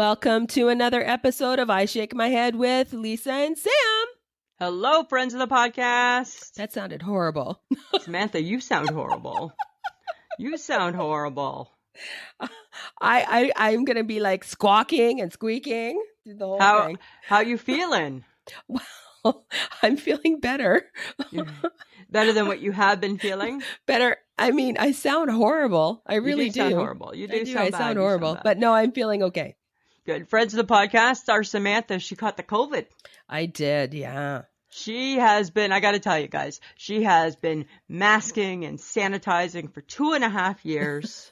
Welcome to another episode of I Shake My Head with Lisa and Sam. Hello, friends of the podcast. That sounded horrible. Samantha, you sound horrible. You sound horrible. I'm going to be like squawking and squeaking through the whole thing. How you feeling? Well, I'm feeling better. Better than what you have been feeling? Better. I mean, I sound horrible. I really do. Sound horrible. You do. I sound horrible. But no, I'm feeling okay. Good. Friends of the podcast, our Samantha, she caught the COVID. I did, yeah. She has been, I got to tell you guys, she has been masking and sanitizing for 2.5 years.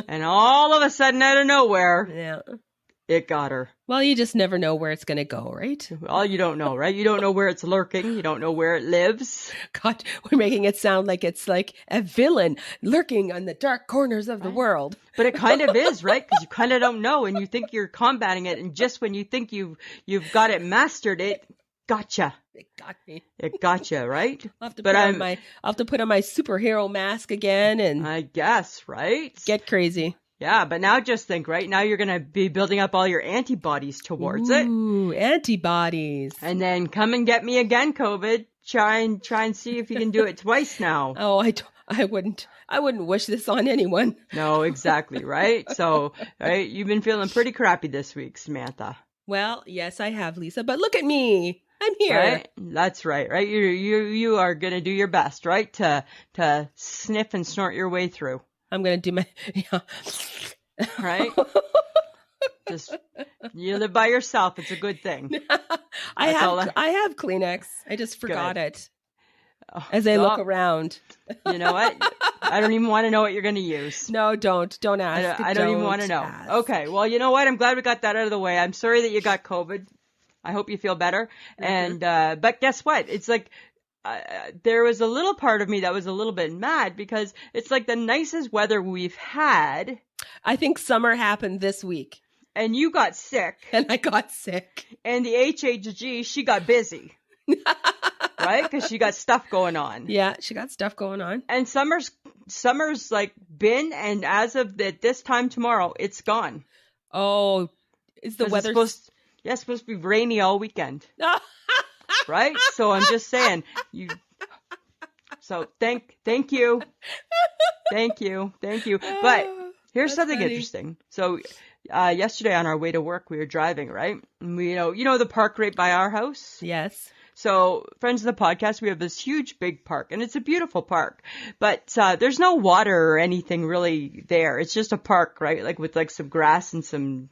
And all of a sudden, out of nowhere, it got her. Well, you just never know where it's going to go, right? Well, you don't know, right? You don't know where it's lurking. You don't know where it lives. God, we're making it sound like it's like a villain lurking on the dark corners of the world. But it kind of is, right? Because you kind of don't know, and you think you're combating it, and just when you think you've got it mastered, it gotcha. It got me. It gotcha, right? I'll have to put on my superhero mask again, and I guess, right? Get crazy. Yeah, but now just think, right? Now you're going to be building up all your antibodies towards it. Ooh, antibodies. And then come and get me again, COVID. Try and see if you can do it twice now. Oh, I wouldn't wish this on anyone. No, exactly, right? So, right, you've been feeling pretty crappy this week, Samantha. Well, yes, I have, Lisa, but look at me. I'm here. Right? That's right, right? You are going to do your best, right? To sniff and snort your way through. I'm going to do my, right? Just, you live by yourself. It's a good thing. I have Kleenex. I just forgot it as I look around. You know what? I don't even want to know what you're going to use. No, don't ask. I don't even want to know. Ask. Okay. Well, you know what? I'm glad we got that out of the way. I'm sorry that you got COVID. I hope you feel better. Mm-hmm. And, but guess what? It's like, there was a little part of me that was a little bit mad because it's like the nicest weather we've had. I think summer happened this week. And you got sick. And I got sick. And the HHG, she got busy. Right? Because she got stuff going on. Yeah, she got stuff going on. And summer's like been, and as of this time tomorrow, it's gone. Oh, is the weather supposed to be rainy all weekend. Right? So I'm just saying, so thank you. Thank you. But here's something interesting. So, yesterday on our way to work, we were driving, right? And we, you know the park right by our house? Yes. So, friends of the podcast, we have this huge big park, and it's a beautiful park, but there's no water or anything really there. It's just a park, right? Like with like some grass and some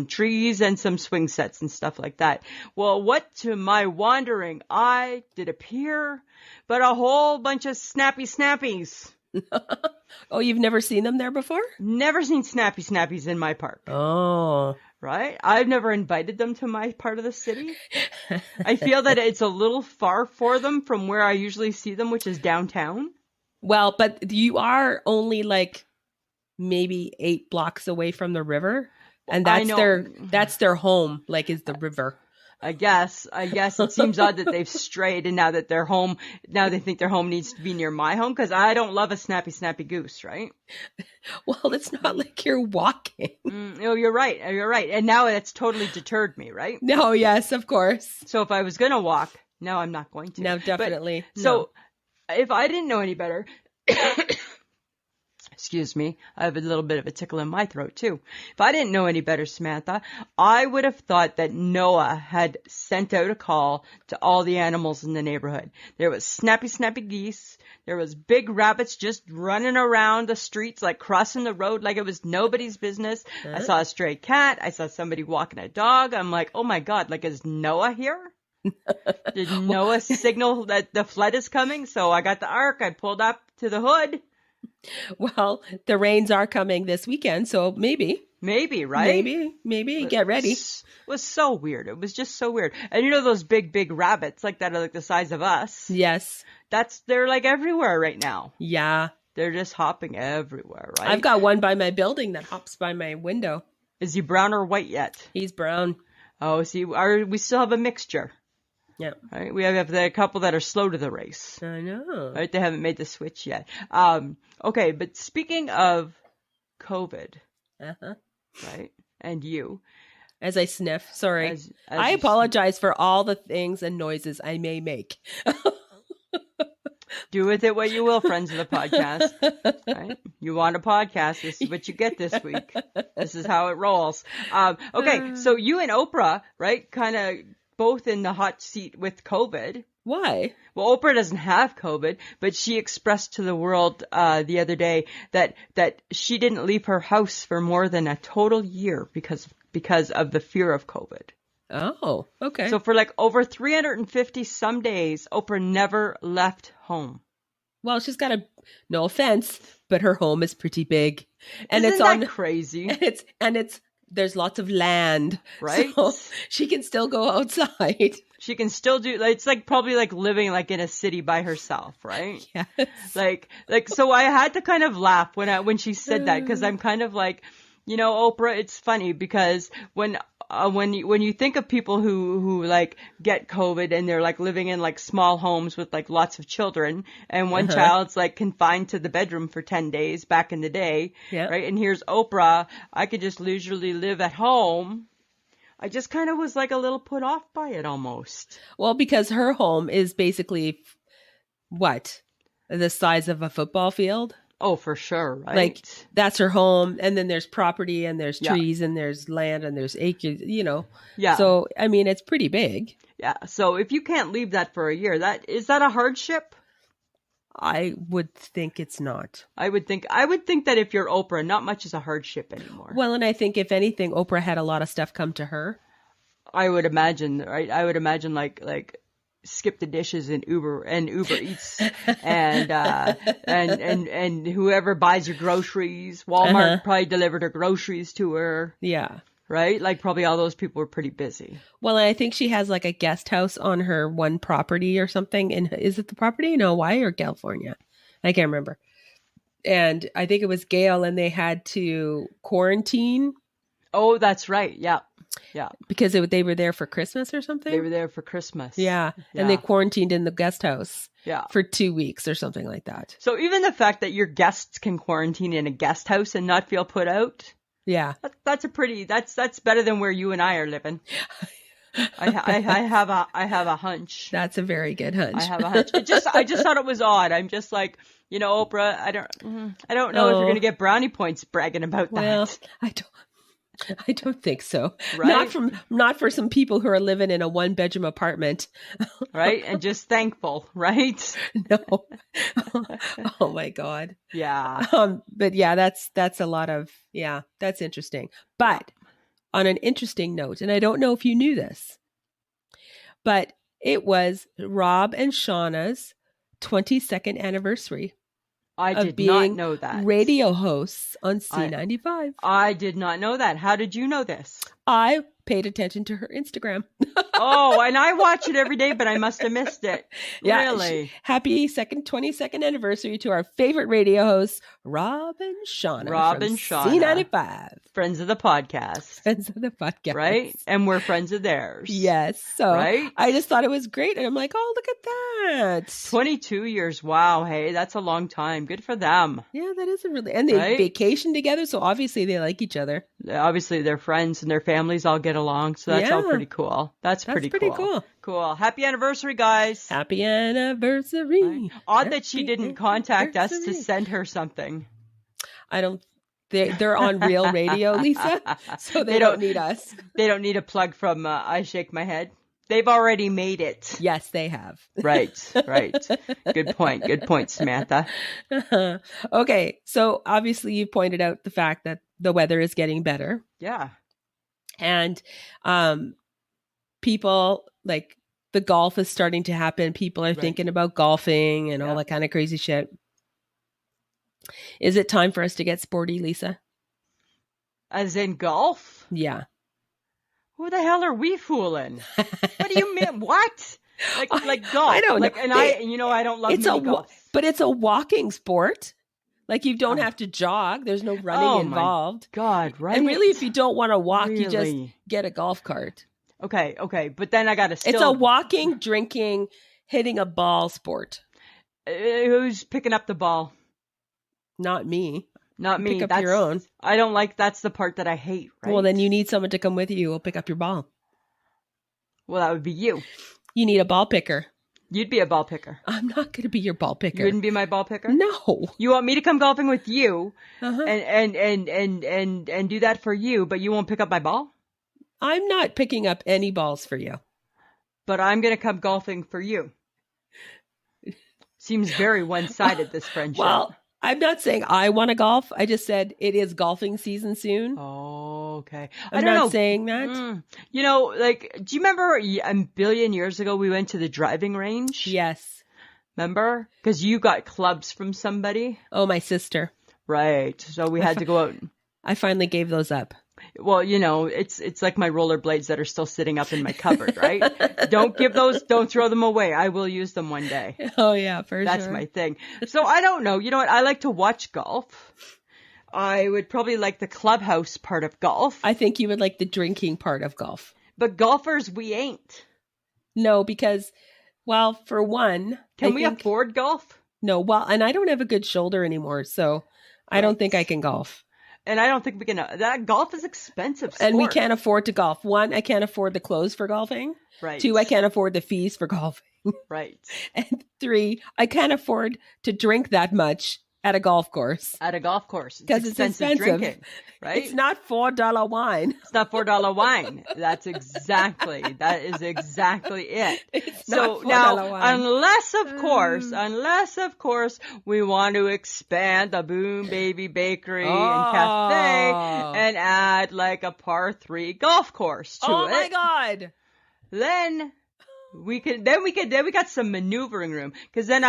trees and some swing sets and stuff like that. Well, what to my wandering eye did appear but a whole bunch of snappies. Oh, you've never seen them there before? Never seen snappies in my park. Oh. Right? I've never invited them to my part of the city. I feel that it's a little far for them from where I usually see them, which is downtown. Well, but you are only like maybe 8 blocks away from the river. And that's their home, like is the river. I guess it seems odd that they've strayed, and now that they're home, now they think their home needs to be near my home, because I don't love a snappy goose, right? Well, it's not like you're walking. No, you're right. And now it's totally deterred me, right? No, yes, of course. So if I was going to walk, now I'm not going to. No, definitely. So if I didn't know any better... Excuse me, I have a little bit of a tickle in my throat too. If I didn't know any better, Samantha, I would have thought that Noah had sent out a call to all the animals in the neighborhood. There was snappy geese. There was big rabbits just running around the streets, like crossing the road like it was nobody's business. I saw a stray cat. I saw somebody walking a dog. I'm like, oh my God, like is Noah here? Did Noah signal that the flood is coming? So I got the ark. I pulled up to the hood. Well, the rains are coming this weekend, so maybe, right? Maybe get ready. It was so weird. It was just so weird. And you know those big rabbits like that are like the size of us? Yes. They're like everywhere right now. Yeah. They're just hopping everywhere, right? I've got one by my building that hops by my window. Is he brown or white yet? He's brown. Oh, see, we still have a mixture. Yeah. Right. We have a couple that are slow to the race. I know. Right. They haven't made the switch yet. Okay. But speaking of COVID, right. and you. As I sniff. Sorry. I apologize for all the things and noises I may make. Do with it what you will, friends of the podcast. Right? You want a podcast. This is what you get this week. This is how it rolls. Okay, so you and Oprah, right, kind of both in the hot seat with COVID. Why? Well, Oprah doesn't have COVID, but she expressed to the world the other day that she didn't leave her house for more than a total year because of the fear of COVID. Oh, okay. So for like over 350 some days, Oprah never left home. Well, she's got no offense, but her home is pretty big. And Isn't that crazy? And it's there's lots of land. Right? So she can still go outside. She can still do, it's like probably like living like in a city by herself, right? Yes. Like, so I had to kind of laugh when she said that, because I'm kind of like, you know, Oprah, it's funny because when you think of people who like get COVID and they're like living in like small homes with like lots of children, and one child's like confined to the bedroom for 10 days back in the day, right? And here's Oprah, I could just leisurely live at home. I just kind of was like a little put off by it almost. Well, because her home is basically what? The size of a football field? Oh, for sure, right? Like, that's her home, and then there's property, and there's trees, and there's land, and there's acres, you know. Yeah. So, I mean, it's pretty big. Yeah. So if you can't leave that for a year, is that a hardship? I would think it's not. I would think that if you're Oprah, not much is a hardship anymore. Well, and I think if anything, Oprah had a lot of stuff come to her. I would imagine, right? I would imagine like skip the dishes and Uber Eats and whoever buys your groceries, Walmart probably delivered her groceries to her. Yeah. Right? Like probably all those people were pretty busy. Well, I think she has like a guest house on her one property or something. And is it the property in Hawaii or California? I can't remember. And I think it was Gail, and they had to quarantine. Oh, that's right. Yeah. Yeah. Because they were there for Christmas or something? They were there for Christmas. Yeah. And they quarantined in the guest house for 2 weeks or something like that. So even the fact that your guests can quarantine in a guest house and not feel put out. Yeah. That's better than where you and I are living. I have a hunch. That's a very good hunch. I have a hunch. I just thought it was odd. I'm just like, you know, Oprah, I don't know if you're going to get brownie points bragging about that. Well, I don't think so. Right? Not for some people who are living in a 1-bedroom apartment. Right? And just thankful, right? No. Oh my God. Yeah. But yeah, that's a lot of, that's interesting. But on an interesting note, and I don't know if you knew this, but it was Rob and Shauna's 22nd anniversary. I did not know that. Radio hosts on C95. I did not know that. How did you know this? I paid attention to her Instagram. Oh, and I watch it every day, but I must have missed it. Yeah, really? Happy 22nd anniversary to our favorite radio hosts, Rob and Shauna. Rob and Shauna. C95. Friends of the podcast. Friends of the podcast. Right? And we're friends of theirs. Yes. So right? I just thought it was great. And I'm like, oh, look at that. 22 years. Wow. Hey, that's a long time. Good for them. Yeah, that is a really, and they vacation together. So obviously they like each other. Obviously they're friends and their families all get along. So that's all pretty cool. That's pretty cool. Cool. Happy anniversary, guys. Happy anniversary. Right. Odd that she didn't contact us to send her something. They're on Real Radio, Lisa, so they don't need us. They don't need a plug from I Shake My Head. They've already made it. Yes, they have. Right. Good point, Samantha. Okay, so obviously you pointed out the fact that the weather is getting better. Yeah. And people, like, the golf is starting to happen. People are thinking about golfing and all that kind of crazy shit. Is it time for us to get sporty, Lisa? As in golf? Yeah. Who the hell are we fooling? What do you mean? What? Like golf? I don't know. And I don't love mini golf. But it's a walking sport. Like, you don't have to jog. There's no running involved. My God, right? And really, if you don't want to walk, you just get a golf cart. Okay. But then I got to still... It's a walking, drinking, hitting a ball sport. Who's picking up the ball? Not me. Not me. Pick up your own. I don't like, that's the part that I hate, right? Well, then you need someone to come with you who will pick up your ball. Well, that would be you. You need a ball picker. You'd be a ball picker. I'm not going to be your ball picker. You wouldn't be my ball picker? No. You want me to come golfing with you Uh-huh. and do that for you, but you won't pick up my ball? I'm not picking up any balls for you. But I'm going to come golfing for you. Seems very one-sided, this friendship. Well, I'm not saying I want to golf. I just said it is golfing season soon. Oh, okay. I'm not saying that. You know, like, do you remember a billion years ago we went to the driving range? Yes. Remember? Because you got clubs from somebody. Oh, my sister. Right. So we had to go out. I finally gave those up. Well, you know, it's like my rollerblades that are still sitting up in my cupboard, right? Don't throw them away. I will use them one day. Oh, yeah, for sure. That's my thing. So I don't know. You know what? I like to watch golf. I would probably like the clubhouse part of golf. I think you would like the drinking part of golf. But golfers, we ain't. No, because, well, for one. Can we afford golf? No, well, and I don't have a good shoulder anymore, so I don't think I can golf. And I don't think we can. That golf is expensive sport. And we can't afford to golf. One, I can't afford the clothes for golfing. Right. Two, I can't afford the fees for golfing. Right. And three, I can't afford to drink that much at a golf course. At a golf course. Because it's expensive. Drinking, right? It's not $4 wine. It's not $4 wine. That is exactly it. It's so not $4 now, wine. unless of course, we want to expand the Boom Baby Bakery and Cafe and add like a par 3 golf course to it. Oh my God. Then we got some maneuvering room, because then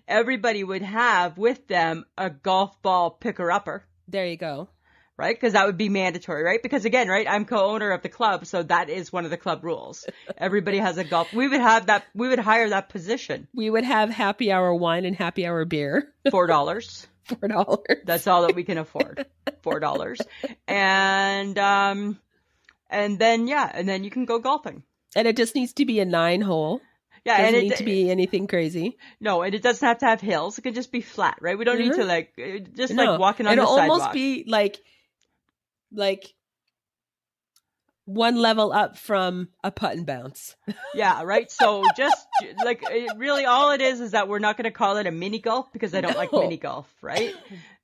everybody would have with them a golf ball picker-upper. There you go. Right? Because that would be mandatory, right? Because again, right, I'm co-owner of the club, so that is one of the club rules. Everybody has a golf. We would hire that position. We would have happy hour wine and happy hour beer. $4. $4. That's all that we can afford. $4. And then you can go golfing. And it just needs to be a 9-hole. Yeah, doesn't and need to be anything crazy. No, and it doesn't have to have hills. It can just be flat, right? We don't need to like walking on the sidewalk. It'll almost be like one level up from a putt and bounce. Yeah, right. So just like really, all it is that we're not going to call it a mini golf, because I don't like mini golf, right?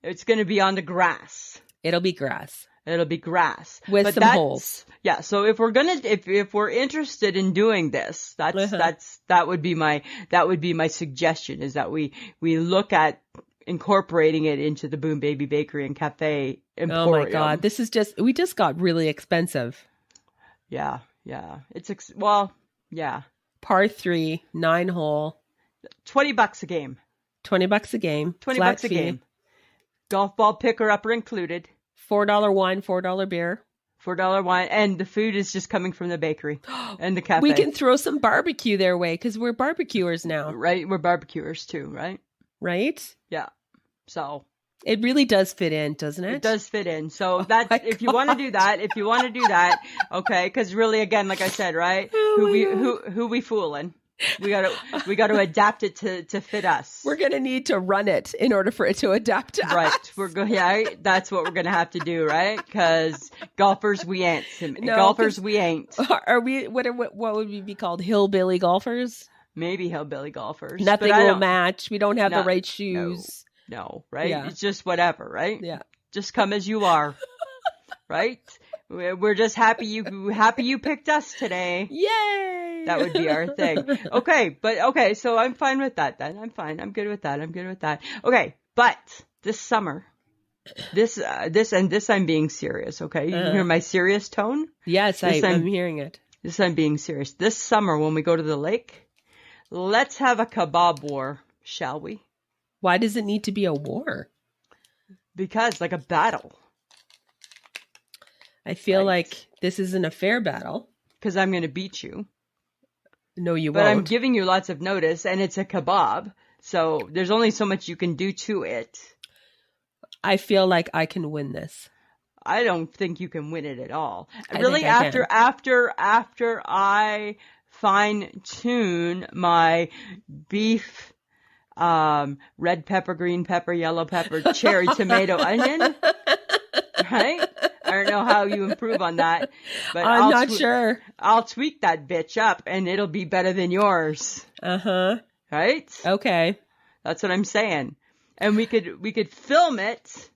It's going to be on the grass. It'll be grass. It'll be grass with some holes. Yeah. So if we're interested in doing this, that would be my suggestion, is that we look at incorporating it into the Boom Baby Bakery and Cafe Emporium. Oh my God. We just got really expensive. Yeah. Yeah. Yeah. Par 3, 9-hole. $20 a game. $20 a game. $20 a game. Golf ball picker-upper included. $4 wine, $4 beer. $4 wine, and the food is just coming from the bakery and the cafe. We can throw some barbecue their way, because we're barbecuers now. Right, we're barbecuers too, right? Right? Yeah. So it really does fit in, doesn't it? It does fit in. So if you want to do that, okay, because really, again, like I said, right? Who we fooling? We got to adapt it to fit us. We're going to need to run it in order for it to adapt to us. Right. That's what we're going to have to do, right? Because golfers, we ain't. We ain't. Are we, what would we be called? Hillbilly golfers? Maybe hillbilly golfers. Nothing will match. We don't have the right shoes. No, right? Yeah. It's just whatever, right? Yeah. Just come as you are. Right? We're just happy you picked us today. Yay! That would be our thing. Okay, so I'm fine with that then. I'm fine. I'm good with that. Okay, but this summer, this I'm being serious, okay? You hear my serious tone? Yes, I'm hearing it. This I'm being serious. This summer when we go to the lake, let's have a kebab war, shall we? Why does it need to be a war? Because like a battle. I feel like this isn't a fair battle. Because I'm going to beat you. No, you won't. But I'm won't. giving you lots of notice, and it's a kebab, so there's only so much you can do to it. I feel like I can win this. I don't think you can win it at all. Really, after I fine tune my beef red pepper, green pepper, yellow pepper, cherry, tomato, onion. Right? I don't know how you improve on that, but I'm not sure. I'll tweak that bitch up and it'll be better than yours. Right? Okay. That's what I'm saying. And we could film it.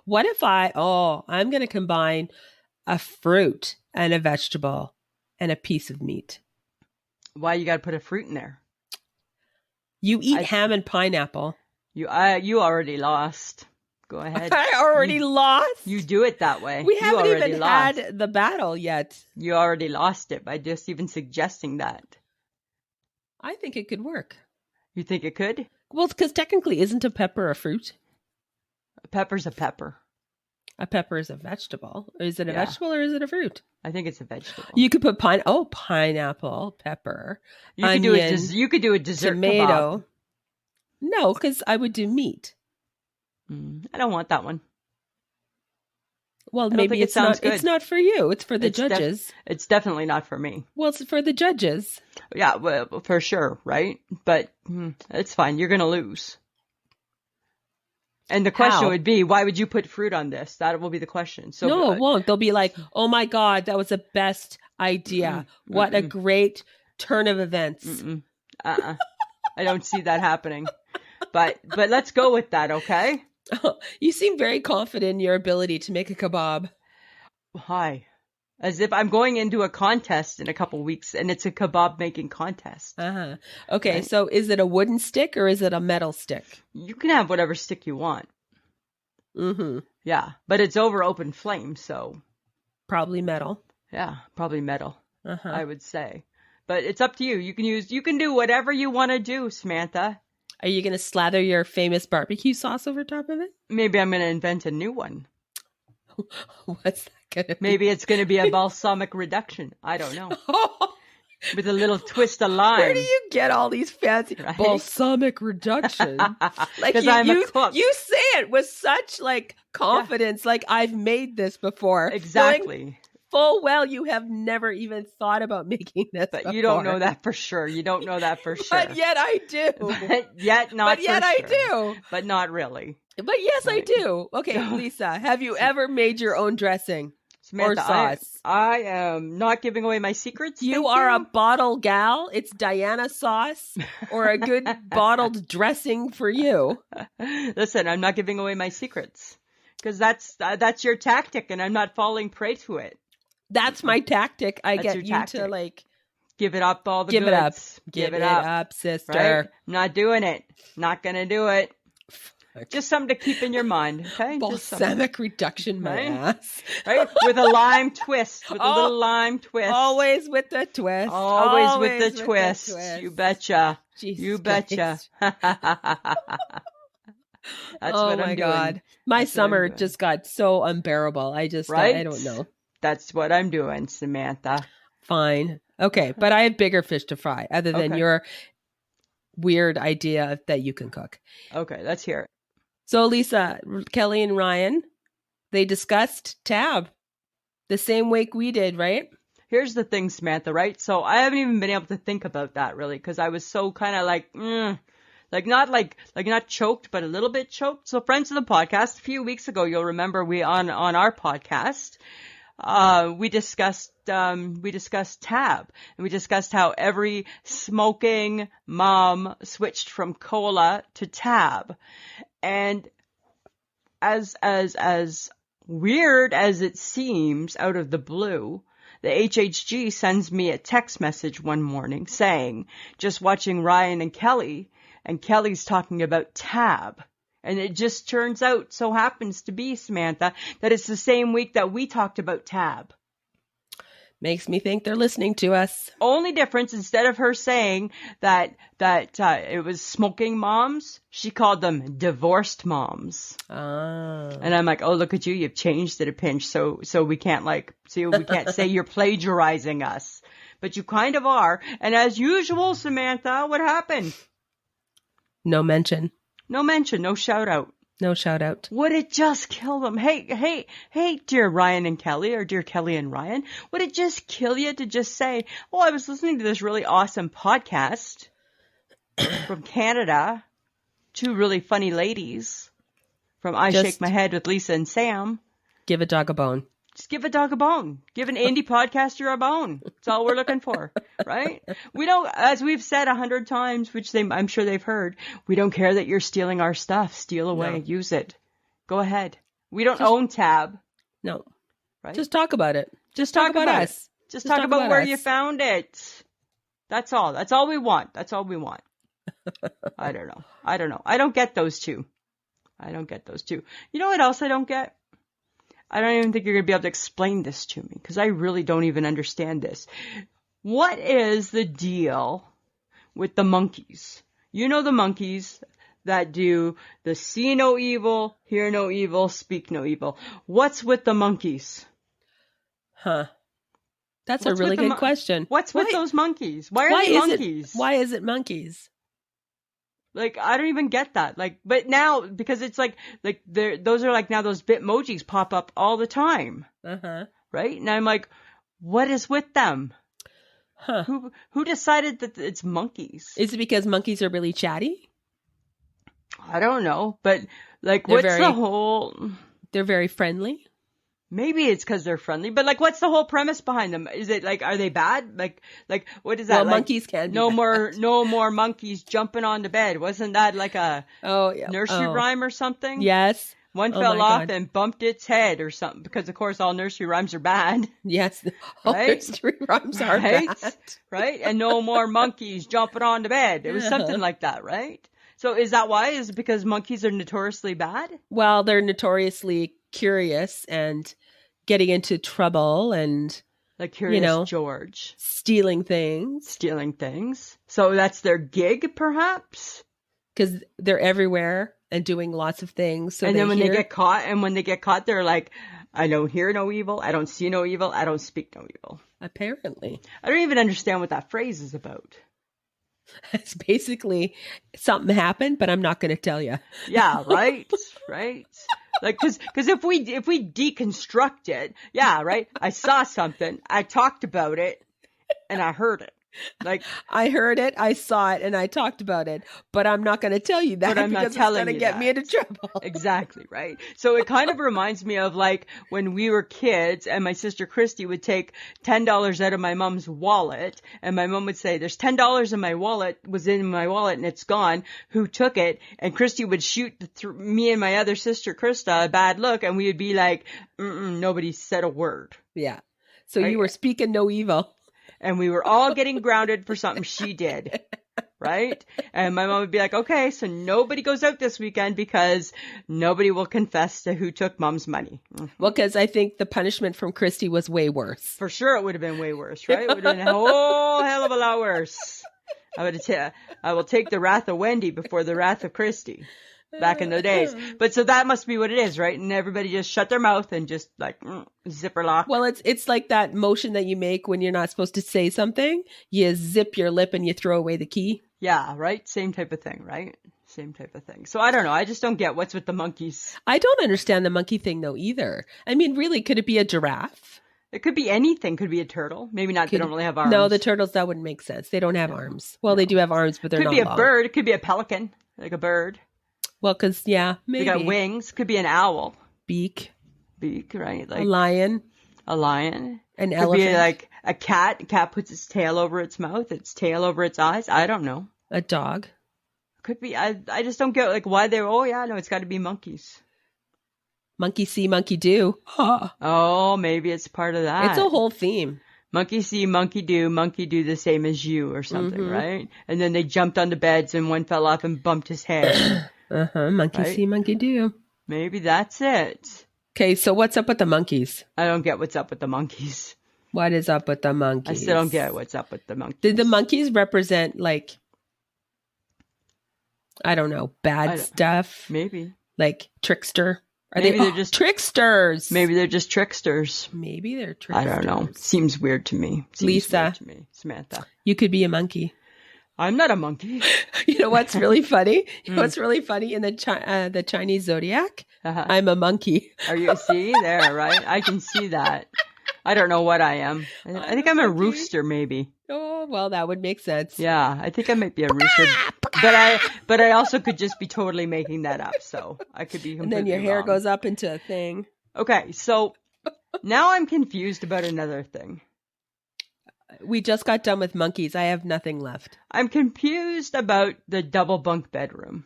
What if I'm going to combine a fruit and a vegetable and a piece of meat. Why you got to put a fruit in there? You eat ham and pineapple. You already lost. Go ahead. I already lost? You do it that way. We haven't even had the battle yet. You already lost it by just even suggesting that. I think it could work. You think it could? Well, because technically, isn't a pepper a fruit? A pepper's a pepper. A pepper is a vegetable. Is it a vegetable or is it a fruit? I think it's a vegetable. You could put pineapple, pepper, onion, you could do a dessert tomato. Kebab. No, because I would do meat. I don't want that one. Well, maybe it's not. Good. It's not for you. It's for the judges. It's definitely not for me. Well, it's for the judges. Yeah, well, for sure, right? But it's fine. You're gonna lose. And the question would be, why would you put fruit on this? That will be the question. So no, it won't. They'll be like, oh my God, that was the best idea. What a great turn of events. I don't see that happening. But let's go with that, okay? You seem very confident in your ability to make a kebab. Hi. As if I'm going into a contest in a couple weeks, and it's a kebab making contest. Okay, right? So is it a wooden stick or is it a metal stick? You can have whatever stick you want. Yeah, but it's over open flame, so probably metal. Yeah, probably metal. I would say, but it's up to you. You can do whatever you want to do, Samantha. Are you going to slather your famous barbecue sauce over top of it? Maybe I'm going to invent a new one. What's that going to be? Maybe it's going to be a balsamic reduction. I don't know. With a little twist of lime. Where do you get all these fancy balsamic reduction? Like I'm a cook. You say it with such like confidence, like I've made this before. Exactly. Full well, you have never even thought about making this. But before. You don't know that for sure. You don't know that for sure. But yet I do. But yet not. But yet I sure. do. But not really. But yes, right. I do. Okay, Lisa, have you ever made your own dressing? Samantha, or sauce? I am not giving away my secrets. You are a bottle gal. It's Diana sauce or a good bottled dressing for you. Listen, I'm not giving away my secrets because that's your tactic, and I'm not falling prey to it. That's my tactic. I get you tactic. To like give it up all the give goods. It up. Give it up, sister. Right? I'm not doing it. Not gonna do it. Just something to keep in your mind, okay? Balsamic reduction, my ass. Right? With a lime twist. With a little lime twist. Always with the twist. Always with the twist. You betcha. Jesus you betcha. That's what I'm doing. God. My summer just got so unbearable. I just, I don't know. That's what I'm doing, Samantha. Fine. Okay. But I have bigger fish to fry other than your weird idea that you can cook. Okay. Let's hear it. So Lisa, Kelly and Ryan, they discussed Tab the same week we did, right? Here's the thing, Samantha, right? So I haven't even been able to think about that really because I was so kind of not choked, but a little bit choked. So friends of the podcast, a few weeks ago, you'll remember we on our podcast, we discussed Tab, and we discussed how every smoking mom switched from cola to Tab. And as weird as it seems out of the blue, the HHG sends me a text message one morning saying, just watching Ryan and Kelly's talking about Tab. And it just turns out, so happens to be, Samantha, that it's the same week that we talked about Tab. Makes me think they're listening to us. Only difference, instead of her saying that it was smoking moms, she called them divorced moms. And I'm like, oh, look at you, you've changed it a pinch, so we can't say you're plagiarizing us, but you kind of are. And as usual, Samantha, what happened? No mention. No shout out. No shout out. Would it just kill them? Hey, dear Ryan and Kelly, or dear Kelly and Ryan, would it just kill you to just say, oh, I was listening to this really awesome podcast from Canada, two really funny ladies from I Just Shake My Head with Lisa and Sam. give a dog a bone. Just give a dog a bone. Give an indie podcaster a bone. That's all we're looking for, right? We don't, as we've said 100 times, which I'm sure they've heard, we don't care that you're stealing our stuff. Steal away. No. Use it. Go ahead. We don't own Tab. No. Right? Just talk about it. Just talk about us. Just talk about where you us. found it. That's all. That's all we want. That's all we want. I don't know. I don't get those two. You know what else I don't get? I don't even think you're going to be able to explain this to me because I really don't even understand this. What is the deal with the monkeys? You know the monkeys that do the see no evil, hear no evil, speak no evil. What's with the monkeys? Huh. That's a really good question. What's with those monkeys? Why are they monkeys? Why is it monkeys? Like, I don't even get that. Like, but now, because it's like those are like now those Bitmojis pop up all the time. Uh-huh. Right? And I'm like, what is with them? Huh. Who decided that it's monkeys? Is it because monkeys are really chatty? I don't know. But, like, the whole... They're very friendly? Maybe it's because they're friendly, but like, what's the whole premise behind them? Is it like, are they bad? Like, what is that? Well, like, monkeys can be no bad. more monkeys jumping on the bed. Wasn't that like a nursery rhyme or something? Yes. One fell off and bumped its head or something, because of course all nursery rhymes are bad. Yes, all nursery rhymes are bad. Right? And no more monkeys jumping on the bed. It was something like that, right? So is that why? Is it because monkeys are notoriously bad? Well, they're notoriously curious and getting into trouble and like Curious George. Stealing things. So that's their gig, perhaps? Because they're everywhere and doing lots of things. So and then when they get caught, they're like, I don't hear no evil, I don't see no evil, I don't speak no evil. Apparently. I don't even understand what that phrase is about. It's basically something happened, but I'm not going to tell you. Yeah, right, right. Like, because if we deconstruct it, yeah, right. I saw something, I talked about it, and I heard it. Like, I heard it, I saw it, and I talked about it, but I'm not going to tell you that because it's going to get me into trouble. Exactly, right? So it kind of reminds me of like when we were kids and my sister Christy would take $10 out of my mom's wallet and my mom would say, there's $10 in my wallet, was in my wallet and it's gone. Who took it? And Christy would shoot me and my other sister Krista a bad look and we would be like, nobody said a word. Yeah. So you were speaking no evil. And we were all getting grounded for something she did, right? And my mom would be like, okay, so nobody goes out this weekend because nobody will confess to who took mom's money. Mm-hmm. Well, because I think the punishment from Christy was way worse. For sure it would have been way worse, right? It would have been a whole hell of a lot worse. I will take the wrath of Wendy before the wrath of Christy. Back in the days. But so that must be what it is, right? And everybody just shut their mouth and just like zipper lock. Well, it's like that motion that you make when you're not supposed to say something. You zip your lip and you throw away the key. Yeah, right? Same type of thing, right? Same type of thing. So I don't know. I just don't get what's with the monkeys. I don't understand the monkey thing though either. I mean, really, could it be a giraffe? It could be anything. Could be a turtle. Maybe not. They don't really have arms. No, the turtles, that wouldn't make sense. They don't have arms. Well, they do have arms, but they're not long. Could be a bird. It could be a pelican, like a bird. Well, because, maybe. They got wings. Could be an owl. Beak, right? Like a lion. An elephant. Could be like a cat. A cat puts its tail over its mouth, its tail over its eyes. I don't know. A dog. Could be. I just don't get like why they're, it's got to be monkeys. Monkey see, monkey do. Oh, maybe it's part of that. It's a whole theme. Monkey see, monkey do the same as you or something, right? And then they jumped on the beds and one fell off and bumped his head. Monkey see, monkey do. Maybe that's it. Okay, so what's up with the monkeys? I don't get what's up with the monkeys. What is up with the monkeys? I still don't get what's up with the monkeys. Did the monkeys represent, like, I don't know, bad stuff? Maybe. Like trickster? Maybe they're just tricksters. Maybe they're just tricksters. Maybe they're tricksters. I don't know. Seems weird to me. Lisa. Weird to me. Samantha. You could be a monkey. I'm not a monkey. You know what's really funny? You know what's really funny in the Chinese zodiac? I'm a monkey. Are you see there, right? I can see that. I don't know what I am. I think I'm a rooster, maybe. Oh, well, that would make sense. Yeah, I think I might be a rooster. but I also could just be totally making that up. So I could be completely And then your hair wrong. goes up into a thing. Okay, so now I'm confused about another thing. We just got done with monkeys. I have nothing left. I'm confused about the double bunk bedroom.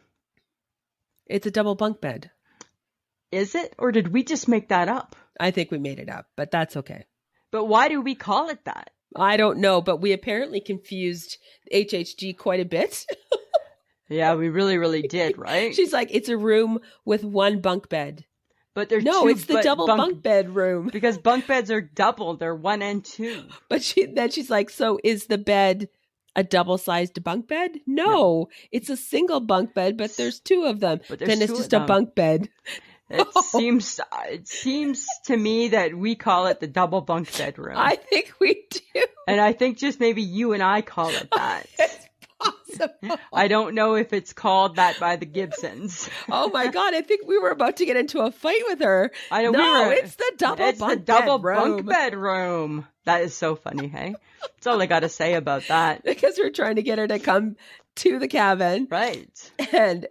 It's a double bunk bed. Is it? Or did we just make that up? I think we made it up, but that's okay. But why do we call it that? I don't know, but we apparently confused HHG quite a bit. Yeah, we really, really did, right? She's like, it's a room with one bunk bed. But there's No, two, it's the double bunk bed room. Because bunk beds are double. They're 1 and 2. But she's like, so is the bed a double-sized bunk bed? No, it's a single bunk bed, but there's 2 of them. But there's Then it's 2 just of a them. bunk bed. It seems to me that we call it the double bunk bedroom. I think we do. And I think just maybe you and I call it that. It's possible. I don't know if it's called that by the Gibsons. Oh my God, I think we were about to get into a fight with her. I know No, it's the double bunk bedroom. bedroom. That is so funny, hey? That's all I got to say about that. Because we're trying to get her to come to the cabin. Right. And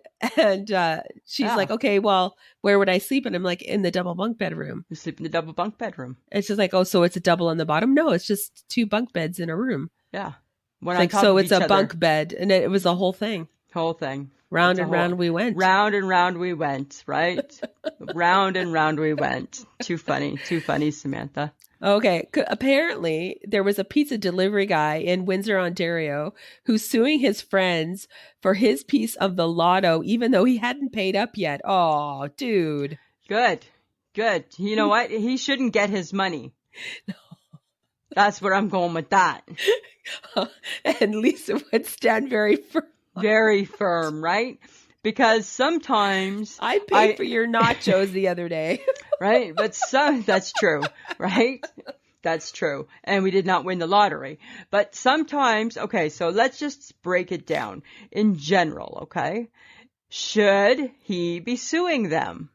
she's like, okay, well, where would I sleep? And I'm like, in the double bunk bedroom. You sleep in the double bunk bedroom. And she's like, oh, so it's a double on the bottom? No, it's just 2 bunk beds in a room. Yeah. Like, so it's a bunk bed. And it was a whole thing. Whole thing. Round and round we went. Round and round we went, right? Round and round we went. Too funny, Samantha. Okay. Apparently, there was a pizza delivery guy in Windsor, Ontario, who's suing his friends for his piece of the lotto, even though he hadn't paid up yet. Oh, dude. Good. You know what? He shouldn't get his money. No. That's where I'm going with that. And Lisa would stand very firm. Very firm, right? Because sometimes I paid for your nachos the other day. Right? But that's true, right? That's true. And we did not win the lottery. But sometimes, okay, so let's just break it down in general, okay? Should he be suing them?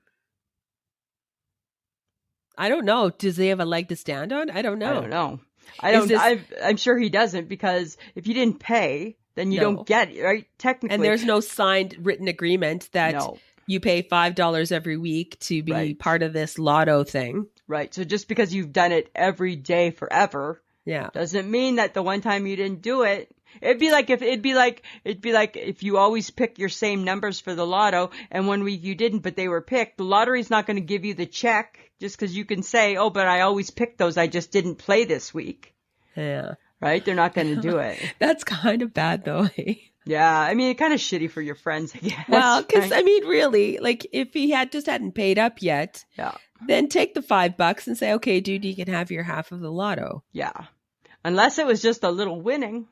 I don't know. Does he have a leg to stand on? I don't know. I'm sure he doesn't, because if you didn't pay, then you don't get it, right? Technically. And there's no signed written agreement that you pay $5 every week to be part of this lotto thing. Right. So just because you've done it every day forever, doesn't mean that the one time you didn't do it. It'd be like if you always pick your same numbers for the lotto, and 1 week you didn't, but they were picked. The lottery's not going to give you the check just because you can say, oh, but I always picked those. I just didn't play this week. Yeah. Right? They're not going to do it. That's kind of bad, though. Yeah. I mean, it's kind of shitty for your friends, I guess. Well, because, I mean, really, like, if he hadn't paid up yet, then take the $5 and say, okay, dude, you can have your half of the lotto. Yeah. Unless it was just a little winning.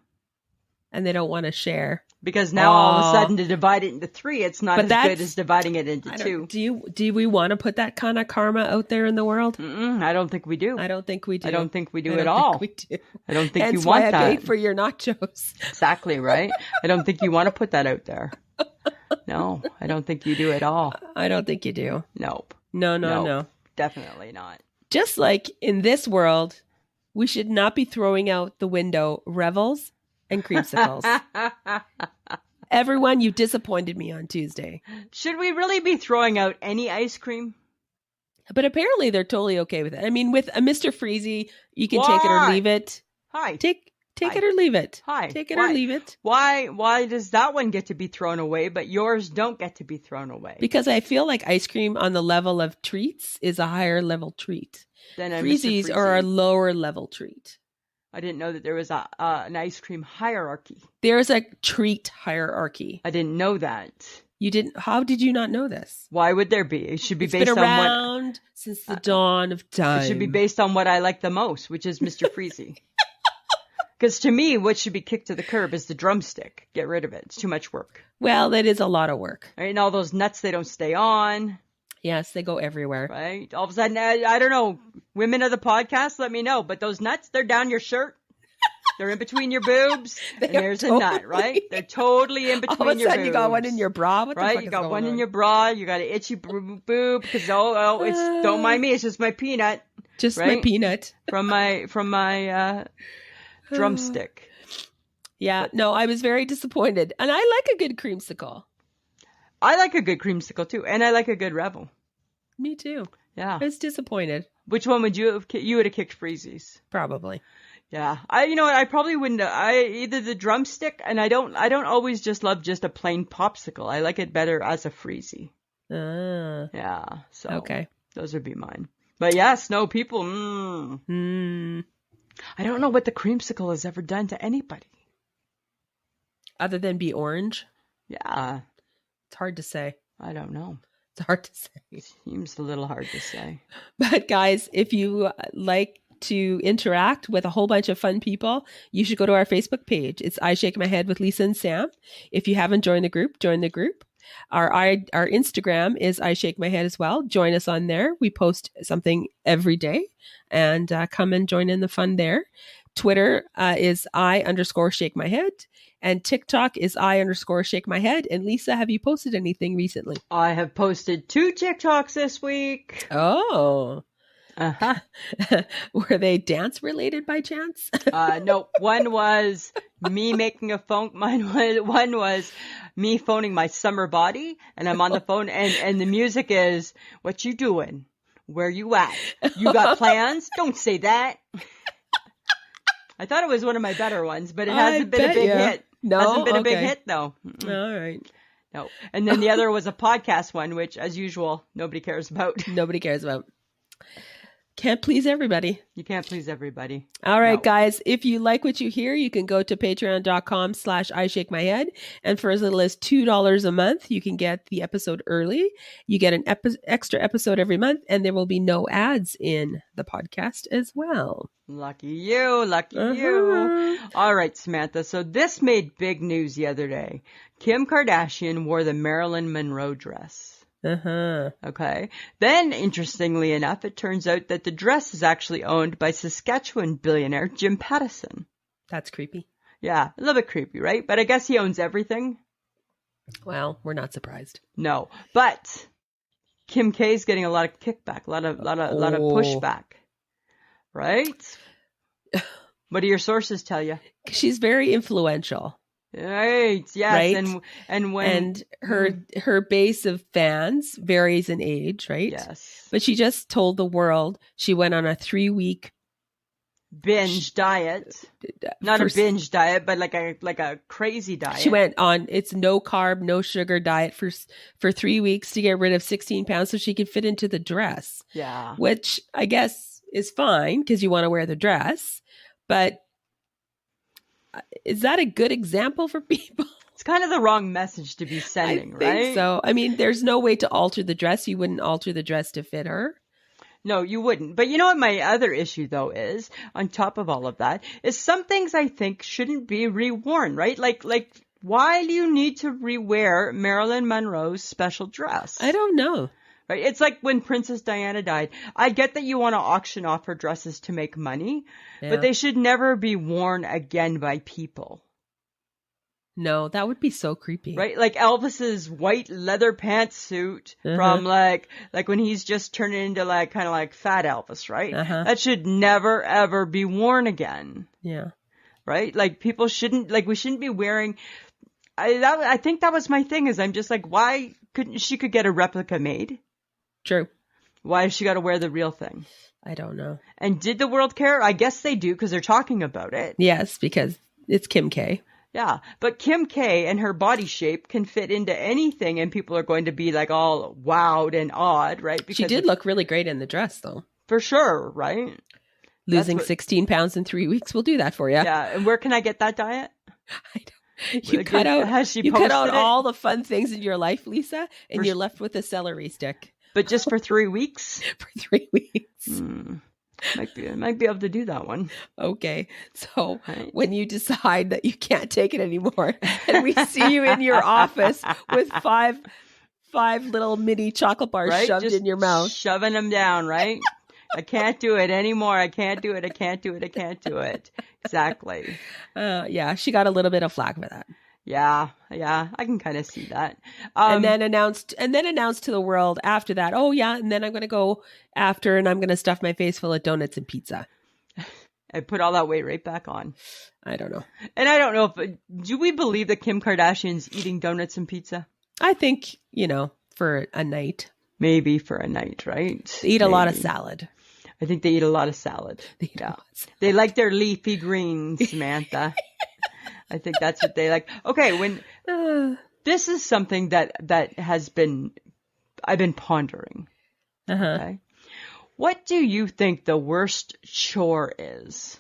And they don't want to share. Because now all of a sudden to divide it into 3, it's not as good as dividing it into 2. Do we want to put that kind of karma out there in the world? I don't think we do. I don't think we do. I don't think we do at all. We do. I don't think Hence you want why that. I paid for your nachos. Exactly, right? I don't think you want to put that out there. No, I don't think you do at all. I don't think you do. Nope. No. Definitely not. Just like in this world, we should not be throwing out the window Revels and creamsicles. Everyone, you disappointed me on Tuesday. Should we really be throwing out any ice cream? But apparently they're totally okay with it. I mean, with a Mr. Freezy, you can take it or leave it. Hi. Take it or leave it. Hi. Take it or leave it. Why does that one get to be thrown away, but yours don't get to be thrown away? Because I feel like ice cream on the level of treats is a higher level treat. Then Freezies are a lower level treat. I didn't know that there was an ice cream hierarchy. There's a treat hierarchy. I didn't know that. You didn't? How did you not know this? Why would there be? It should be it's based been on around since the dawn of time. It should be based on what I like the most, which is Mr. Freezy. Because to me, what should be kicked to the curb is the drumstick. Get rid of it. It's too much work. Well, that is a lot of work. Right? And all those nuts, they don't stay on. Yes, they go everywhere. Right? All of a sudden, I don't know, women of the podcast, let me know. But those nuts, they're down your shirt. They're in between your boobs. And there's a nut, right? They're totally in between your boobs. All of a sudden, you got one in your bra. What the fuck you got one in your bra. You got an itchy boob because it's don't mind me. It's just my peanut. Just my peanut from my drumstick. Yeah. No, I was very disappointed. And I like a good creamsicle. I like a good creamsicle too, and I like a good Rebel. Me too. Yeah. I was disappointed. Which one would you have? You would have kicked Freezies. Probably. Yeah. You know what? I probably wouldn't. Either the drumstick, and I don't always just love just a plain popsicle. I like it better as a Freezy. Yeah. So. Okay. Those would be mine. But yeah, snow people. I don't know what the creamsicle has ever done to anybody. Other than be orange? Yeah. It's hard to say. I don't know. It's hard to say. Seems a little hard to say. But guys, if you like to interact with a whole bunch of fun people, you should go to our Facebook page. It's I Shake My Head with Lisa and Sam. If you haven't joined the group, join the group. Our Instagram is I Shake My Head as well. Join us on there. We post something every day, and come and join in the fun there. Twitter is I_shake my head, and TikTok is I_shake my head. And Lisa, have you posted anything recently? I have posted 2 TikToks this week. Oh. Were they dance related by chance? No, one was me making a phone. One was me phoning my summer body, and I'm on the phone, and the music is, "What you doing? Where you at? You got plans? Don't say that." I thought it was one of my better ones, but it hasn't been a big hit. No, hasn't been a big hit though. All right. No, and then the other was a podcast one, which, as usual, nobody cares about. Nobody cares about. Can't please everybody. You can't please everybody. All right, guys. If you like what you hear, you can go to patreon.com/I Shake My Head. And for as little as $2 a month, you can get the episode early. You get an extra episode every month, and there will be no ads in the podcast as well. Lucky you. Lucky you. All right, Samantha. So this made big news the other day. Kim Kardashian wore the Marilyn Monroe dress. Okay. Then, interestingly enough, it turns out that the dress is actually owned by Saskatchewan billionaire Jim Pattison. That's creepy. Yeah, a little bit creepy, right? But I guess he owns everything. Well, we're not surprised. No, but Kim K is getting a lot of kickback, a lot of pushback, right? What do your sources tell you? She's very influential. Right. Yes. Right? And her base of fans varies in age, right? Yes. But she just told the world she went on a 3-week binge diet. Not a binge diet, but like a crazy diet. She went on it's no carb, no sugar diet for 3 weeks to get rid of 16 pounds so she could fit into the dress. Yeah. Which I guess is fine because you want to wear the dress, but is that a good example for people? It's kind of the wrong message to be sending, right? I think so. I mean, there's no way to alter the dress. You wouldn't alter the dress to fit her. No, you wouldn't. But you know what my other issue, though, is, on top of all of that, is some things I think shouldn't be reworn, right? Like why do you need to rewear Marilyn Monroe's special dress? I don't know. Right? It's like when Princess Diana died. I get that you want to auction off her dresses to make money, but they should never be worn again by people. No, that would be so creepy. Right? Like Elvis's white leather pantsuit from like when he's just turning into like kind of like fat Elvis, right? That should never ever be worn again. Yeah. Right? Like people shouldn't, like we shouldn't be wearing, I think that was my thing is I'm just like, why couldn't she could get a replica made? True. Why has she got to wear the real thing? I don't know. And did the world care? I guess they do because they're talking about it. Yes, because it's Kim K. Yeah, but Kim K and her body shape can fit into anything and people are going to be like all wowed and awed, right? Because she did look really great in the dress though. For sure, right? Losing 16 pounds in 3 weeks will do that for you. Yeah, and where can I get that diet? I don't. You cut out all the fun things in your life, Lisa, and you're left with a celery stick. But just for 3 weeks? For 3 weeks. Might be able to do that one. Okay. So when you decide that you can't take it anymore and we see you in your office with five little mini chocolate bars shoved just in your mouth. Shoving them down, right? I can't do it anymore. I can't do it. I can't do it. I can't do it. Exactly. Yeah, she got a little bit of flack for that. Yeah, I can kind of see that. And then announced to the world after that, oh yeah, and then I'm going to go after and I'm going to stuff my face full of donuts and pizza. and put all that weight right back on. I don't know. And I don't know do we believe that Kim Kardashian's eating donuts and pizza? I think, for a night. Maybe for a night, right? They eat a lot of salad. I think they eat a lot of salad. They like their leafy greens, Samantha. I think that's what they like. Okay, this is something that I've been pondering. Okay. What do you think the worst chore is?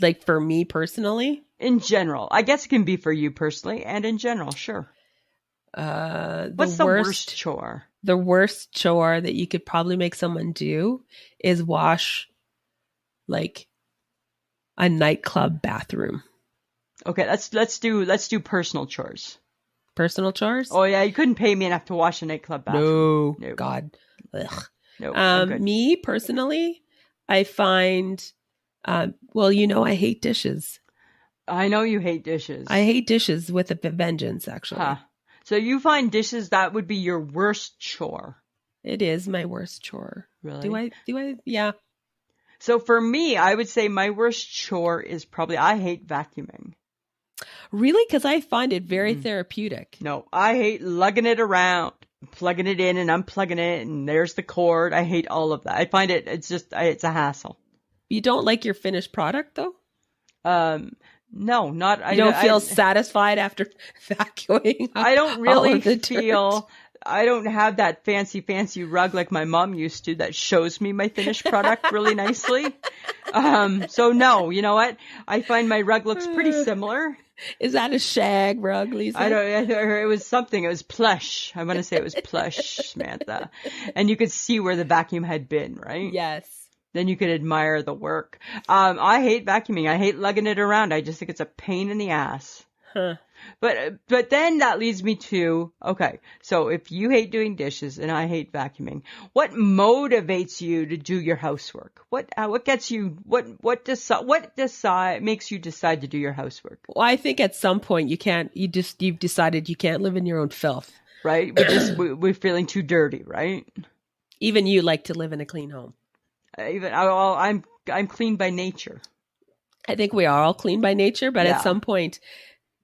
Like for me personally? In general. I guess it can be for you personally and in general, sure. What's the worst chore? The worst chore that you could probably make someone do is wash like a nightclub bathroom. Okay, let's do personal chores. Personal chores? Oh yeah, you couldn't pay me enough to wash a nightclub bathroom. No. God. Ugh. No. Me personally, I find I hate dishes. I know you hate dishes. I hate dishes with a vengeance, actually. Huh. So you find dishes, that would be your worst chore. It is my worst chore. Really? Do I? Yeah. So for me, I would say my worst chore is probably, I hate vacuuming. Really? Because I find it very therapeutic. No, I hate lugging it around, plugging it in and unplugging it, and there's the cord. I hate all of that. I find it's a hassle. You don't like your finished product, though? No, not. You don't feel satisfied after vacuuming? I don't really feel. I don't have that fancy rug like my mom used to that shows me my finished product really nicely. So no, you know what? I find my rug looks pretty similar. Is that a shag rug, Lisa? I don't. It was something. It was plush. I want to say it was plush, Samantha. And you could see where the vacuum had been, right? Yes. Then you could admire the work. I hate vacuuming. I hate lugging it around. I just think it's a pain in the ass. Huh. But then that leads me to, okay, so if you hate doing dishes and I hate vacuuming, what motivates you to do your housework? What gets you, what makes you decide to do your housework? Well, I think at some point you've decided you can't live in your own filth. Right? We're feeling too dirty, right? Even you like to live in a clean home. I'm clean by nature. I think we are all clean by nature, but at some point,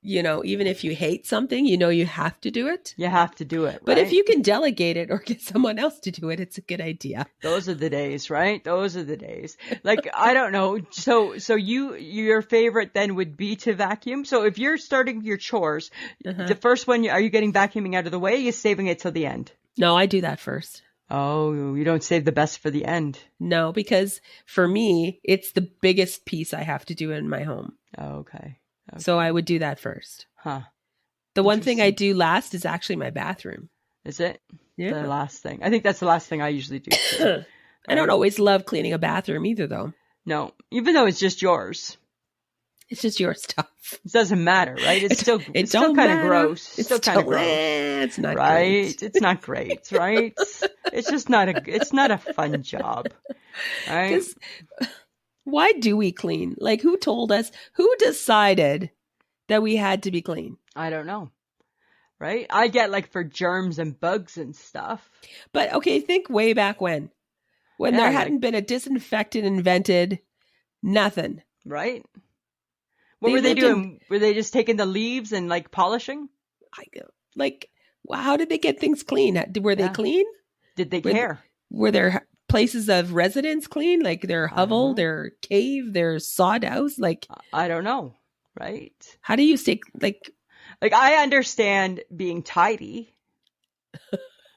even if you hate something, you have to do it. You have to do it. But right? if you can delegate it or get someone else to do it, it's a good idea. Those are the days, right? Those are the days. Like, I don't know. So your favorite then would be to vacuum. So if you're starting your chores, the first one, are you getting vacuuming out of the way? Or are you saving it till the end? No, I do that first. Oh, you don't save the best for the end. No, because for me, it's the biggest piece I have to do in my home. Oh, okay. So I would do that first. Huh. The one thing I do last is actually my bathroom. Is it? Yeah. The last thing. I think that's the last thing I usually do. Too. I don't always love cleaning a bathroom either, though. No, even though it's just yours. It's just your stuff. It doesn't matter, right? It's still kind of gross. It's still kind of gross. It's not right. Great. It's not great, right? It's just not a fun job, right? Why do we clean? Like, who told us? Who decided that we had to be clean? I don't know. Right? I get like for germs and bugs and stuff. But okay, think way back when there hadn't been a disinfectant invented, nothing. Right? What were they doing? Were they just taking the leaves and like polishing? How did they get things clean? Were they clean? Did they care? Were there places of residence clean? Like their hovel, their cave, their sod house? Like, I don't know. Right? How do you stay like I understand being tidy.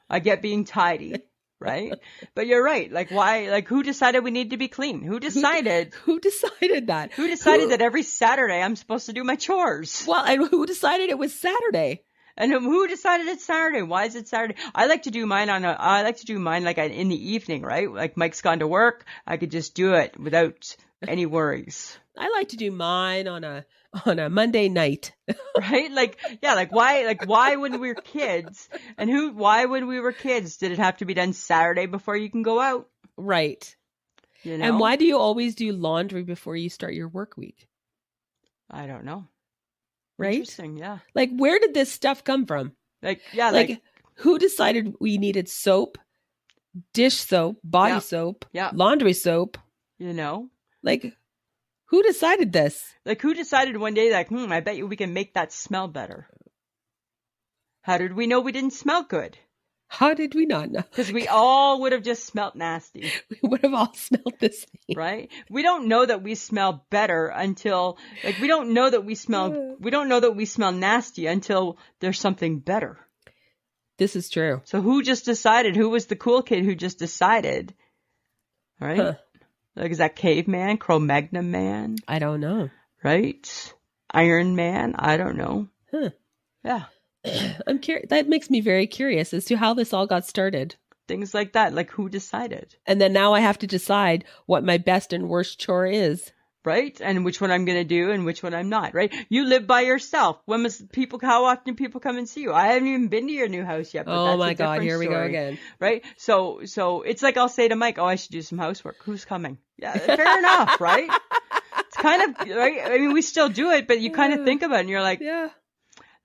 I get being tidy. Right? But you're right. Like, why? Like, who decided we need to be clean? Who decided? Who decided that? Who decided that every Saturday I'm supposed to do my chores? Well, and who decided it was Saturday? And who decided it's Saturday? Why is it Saturday? I like to do mine like in the evening, right? Like Mike's gone to work. I could just do it without any worries. I like to do mine on a Monday night. Right? Why when we were kids why when we were kids did it have to be done Saturday before you can go out? Right. And why do you always do laundry before you start your work week? I don't know. Right? Interesting, yeah. Like, where did this stuff come from? Who decided we needed soap, dish soap, body soap, laundry soap? Who Like, who decided this? Like, who decided one day, like, I bet you we can make that smell better? How did we know we didn't smell good? How did we not know? Because we all would have just smelled nasty. We would have all smelled the same. Right? We don't know that we smell better until, like, we don't know that we smell nasty until there's something better. This is true. So who just decided? Who was the cool kid who just decided? Right? Huh. Like, is that Caveman? Cro-Magnon Man? I don't know. Right? Iron Man? I don't know. Huh. Yeah. I'm curious. That makes me very curious as to how this all got started. Things like that. Like, who decided? And then now I have to decide what my best and worst chore is. Right? And which one I'm going to do and which one I'm not, right? You live by yourself. How often do people come and see you? I haven't even been to your new house yet. But Oh that's my a God, different here we go story, again. Right? So it's like I'll say to Mike, I should do some housework. Who's coming? Yeah, fair enough, right? It's kind of, right? I mean, we still do it, but you kind of think about it and you're like, Yeah.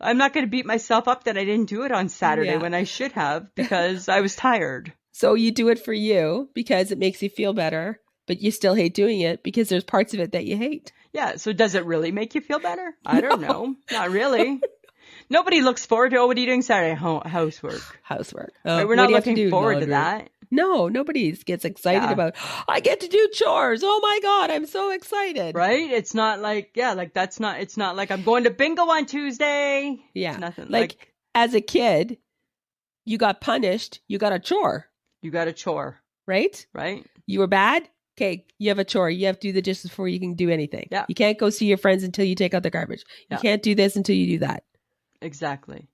I'm not going to beat myself up that I didn't do it on Saturday when I should have because I was tired. So you do it for you because it makes you feel better, but you still hate doing it because there's parts of it that you hate. Yeah. So does it really make you feel better? I don't know. Not really. Nobody looks forward to, what are you doing Saturday? Housework. Housework. Right, we're not looking forward to that. No, nobody gets excited about, I get to do chores. Oh my God, I'm so excited. Right? It's not like, it's not like I'm going to bingo on Tuesday. Yeah. It's nothing like as a kid, you got punished, you got a chore. You got a chore. Right? Right? You were bad? Okay, you have a chore. You have to do the dishes before you can do anything. Yeah. You can't go see your friends until you take out the garbage. You can't do this until you do that. Exactly.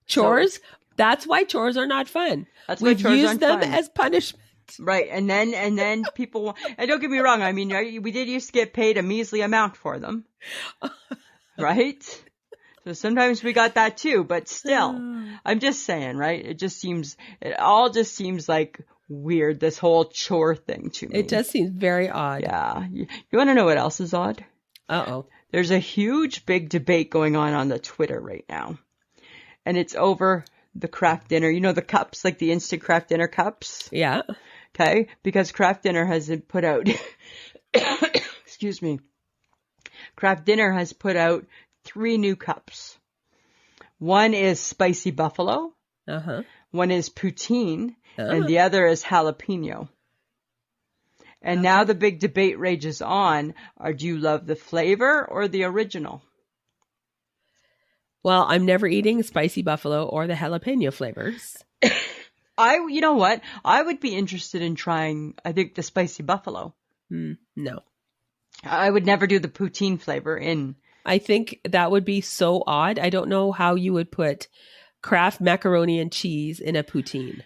Chores? That's why chores are not fun. That's why We've chores used aren't them fun. as punishment. Right. And then people, and don't get me wrong, I mean, we did used to get paid a measly amount for them. Right? So sometimes we got that too, but still, I'm just saying, right? It all just seems like weird, this whole chore thing to me. It does seem very odd. Yeah. You want to know what else is odd? Uh-oh. There's a huge, big debate going on the Twitter right now. And it's over the Kraft Dinner. You know, the cups, like the instant Kraft Dinner cups? Yeah. Okay? Because Kraft Dinner has put out, excuse me, Kraft Dinner has put out 3 new cups. One is spicy buffalo. Uh-huh. One is poutine. And the other is jalapeno. And now the big debate rages on. Do you love the flavor or the original? Well, I'm never eating spicy buffalo or the jalapeno flavors. You know what? I would be interested in trying, I think, the spicy buffalo. No. I would never do the poutine flavor in. I think that would be so odd. I don't know how you would put Kraft macaroni and cheese in a poutine.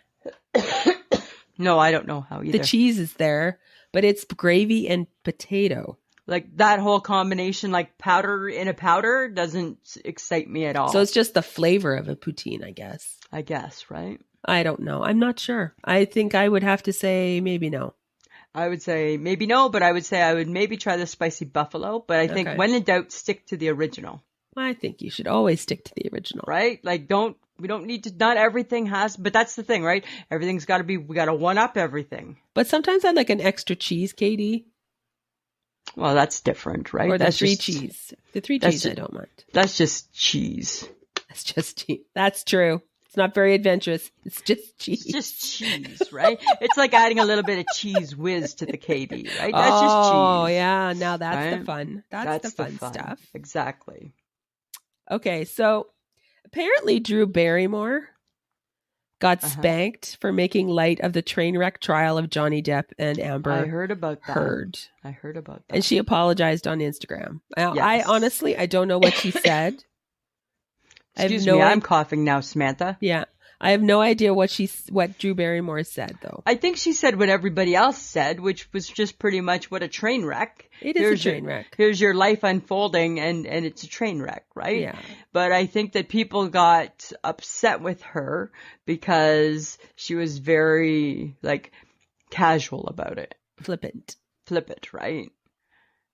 No, I don't know how either. The cheese is there, but it's gravy and potato. Like that whole combination, like powder in a powder, doesn't excite me at all. So it's just the flavor of a poutine, I guess. I guess, right? I don't know. I'm not sure. I think I would have to say maybe no. I would say maybe no, but I would say I would maybe try the spicy buffalo. But I think when in doubt, stick to the original. I think you should always stick to the original. Right? Like we don't need to, not everything has, but that's the thing, right? Everything's got to be, we got to one up everything. But sometimes I'd like an extra cheese, Katie. Well, that's different, right? Or the 3 cheese. The 3 cheese I don't mind. That's just cheese. That's just cheese. That's true. It's not very adventurous. It's just cheese. It's just cheese, right? It's like adding a little bit of cheese whiz to the KB, right? That's just cheese. Oh, yeah. Now that's the fun. That's the fun stuff. Exactly. Okay, so apparently Drew Barrymore got spanked for making light of the train wreck trial of Johnny Depp and Amber. I heard about that. I heard about that. And she apologized on Instagram. Now, Yes. I don't know what she said. Excuse me, I'm coughing now, Samantha. Yeah. I have no idea what Drew Barrymore said, though. I think she said what everybody else said, which was just pretty much what a train wreck. It is a train wreck. Here's your life unfolding, and it's a train wreck, right? Yeah. But I think that people got upset with her because she was very, like, casual about it. Flippant, right?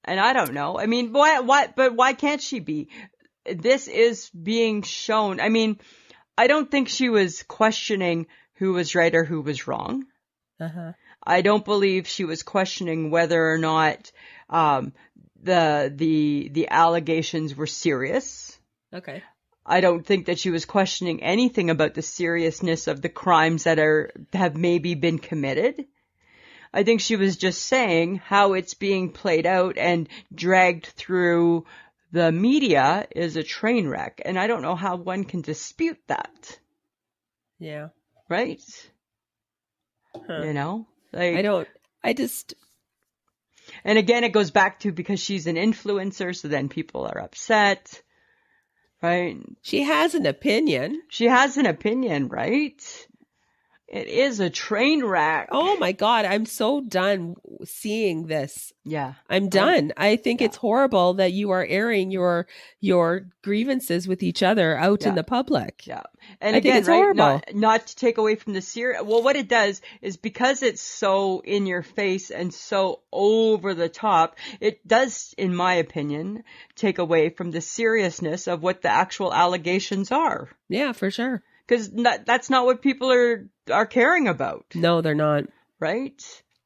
And I don't know. I mean, why can't she be? This is being shown. I mean, I don't think she was questioning who was right or who was wrong. I don't believe she was questioning whether or not the allegations were serious. Okay. I don't think that she was questioning anything about the seriousness of the crimes that have maybe been committed. I think she was just saying how it's being played out and dragged through the media is a train wreck. And I don't know how one can dispute that. Yeah. Right? Huh. You know? Like, and again, it goes back to because she's an influencer, so then people are upset. Right? She has an opinion. She has an opinion, right? It is a train wreck. Oh my God, I'm so done seeing this. Yeah. I'm done. I think it's horrible that you are airing your grievances with each other out in the public. Yeah. And I again, think it's right, horrible. not to take away from the serious. Well, what it does is because it's so in your face and so over the top, it does, in my opinion, take away from the seriousness of what the actual allegations are. Yeah, for sure. Because that's not what people are caring about. No, they're not. Right?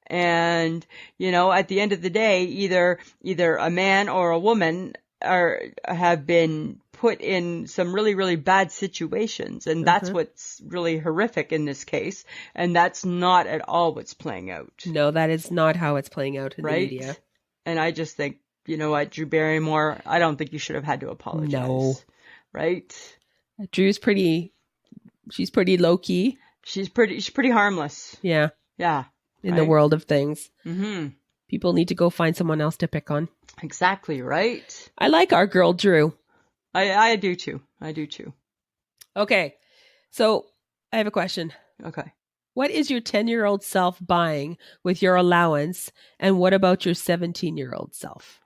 And, you know, at the end of the day, either a man or a woman have been put in some really, really bad situations. And that's what's really horrific in this case. And that's not at all what's playing out. No, that is not how it's playing out in the media. And I just think, you know what, Drew Barrymore, I don't think you should have had to apologize. No. Right? She's pretty low key. She's pretty harmless. Yeah. Yeah. In the world of things. Mm-hmm. People need to go find someone else to pick on. Exactly, right? I like our girl, Drew. I do too. I do too. Okay. So I have a question. Okay. What is your 10-year-old self buying with your allowance? And what about your 17-year-old self?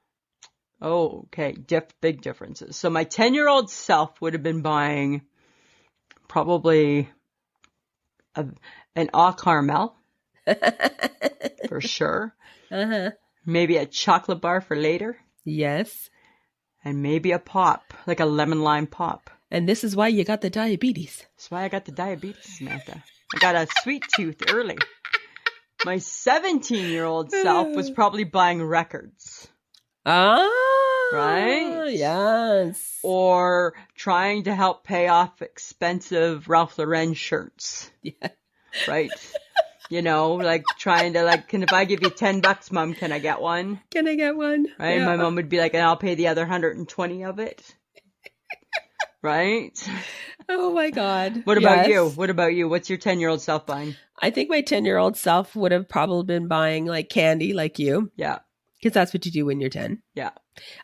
Oh, okay. Big differences. So my 10-year-old self would have been buying probably an au caramel for sure. Maybe a chocolate bar for later. Yes. And maybe a pop, like a lemon lime pop. And this is why you got the diabetes. That's why I got the diabetes, Samantha. I got a sweet tooth early. My 17-year-old self was probably buying records. Right? Yes. Or trying to help pay off expensive Ralph Lauren shirts. Yeah. Right? You know, like trying to if I give you $10, Mom, can I get one? Can I get one? Right? Yeah. My mom would be like, and I'll pay the other 120 of it. Right? Oh my God. What about you? What about you? What's your 10-year-old self buying? I think my 10-year-old self would have probably been buying like candy like you. Yeah. Because that's what you do when you're 10. Yeah.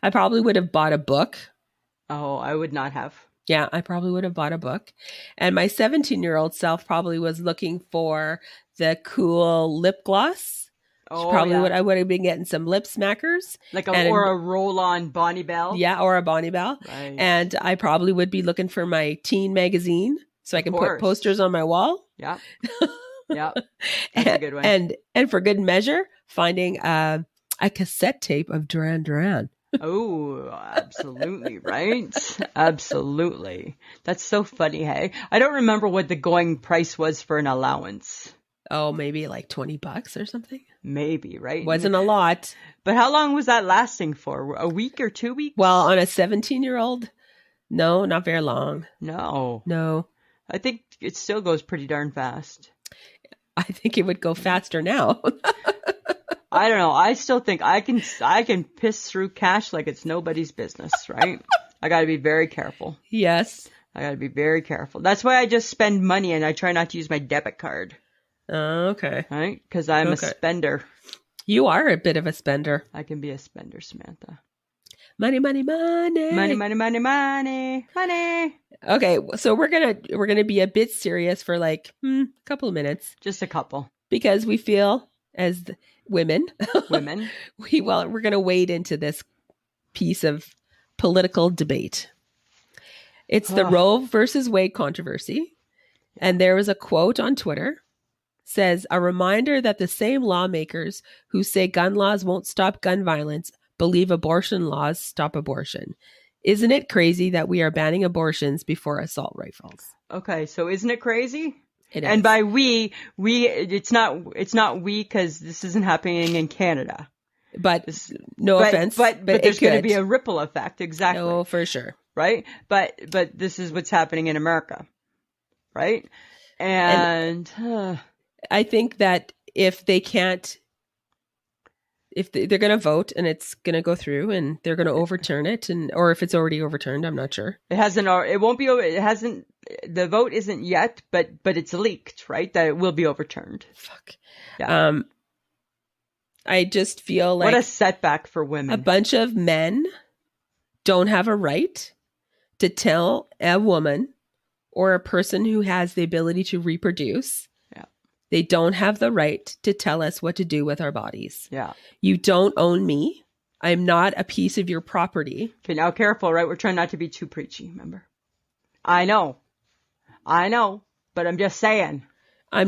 I probably would have bought a book. Oh, I would not have. Yeah, I probably would have bought a book. And my 17-year-old self probably was looking for the cool lip gloss. Oh, I would have been getting some lip smackers. Or a roll-on Bonnie Bell. Yeah, or a Bonnie Bell. Right. And I probably would be looking for my teen magazine so I can put posters on my wall. Yeah. Yeah. That's a good one. And for good measure, finding a cassette tape of Duran Duran. Oh, absolutely, right? Absolutely. That's so funny, hey? I don't remember what the going price was for an allowance. Oh, maybe like $20 or something? Maybe, right? Wasn't a lot. But how long was that lasting for? A week or 2 weeks? Well, on a 17-year-old, no, not very long. No. I think it still goes pretty darn fast. I think it would go faster now. I don't know. I still think I can piss through cash like it's nobody's business, right? I got to be very careful. Yes. I got to be very careful. That's why I just spend money and I try not to use my debit card. Okay. Right? Because I'm a spender. You are a bit of a spender. I can be a spender, Samantha. Money, money, money. Money, money, money, money, money. Okay, so we're gonna be a bit serious for like a couple of minutes. Just a couple. Because we feel as women, we're gonna wade into this piece of political debate. It's the Roe versus Wade controversy. And there was a quote on Twitter. Says, a reminder that the same lawmakers who say gun laws won't stop gun violence believe abortion laws stop abortion. Isn't it crazy that we are banning abortions before assault rifles? Okay, so isn't it crazy? It And is. by it's not we because this isn't happening in Canada. But no offense, but there's going to be a ripple effect. Exactly. No, for sure. Right. But this is what's happening in America. Right. And I think that if they're going to vote and it's going to go through and they're going to overturn it, or if it's already overturned, I'm not sure. It won't be. It hasn't. The vote isn't yet, but it's leaked, right? That it will be overturned. Fuck. Yeah. I just feel like what a setback for women. A bunch of men don't have a right to tell a woman or a person who has the ability to reproduce. Yeah. They don't have the right to tell us what to do with our bodies. Yeah. You don't own me. I'm not a piece of your property. Okay, now careful, right? We're trying not to be too preachy, remember? I know, but I'm just saying. I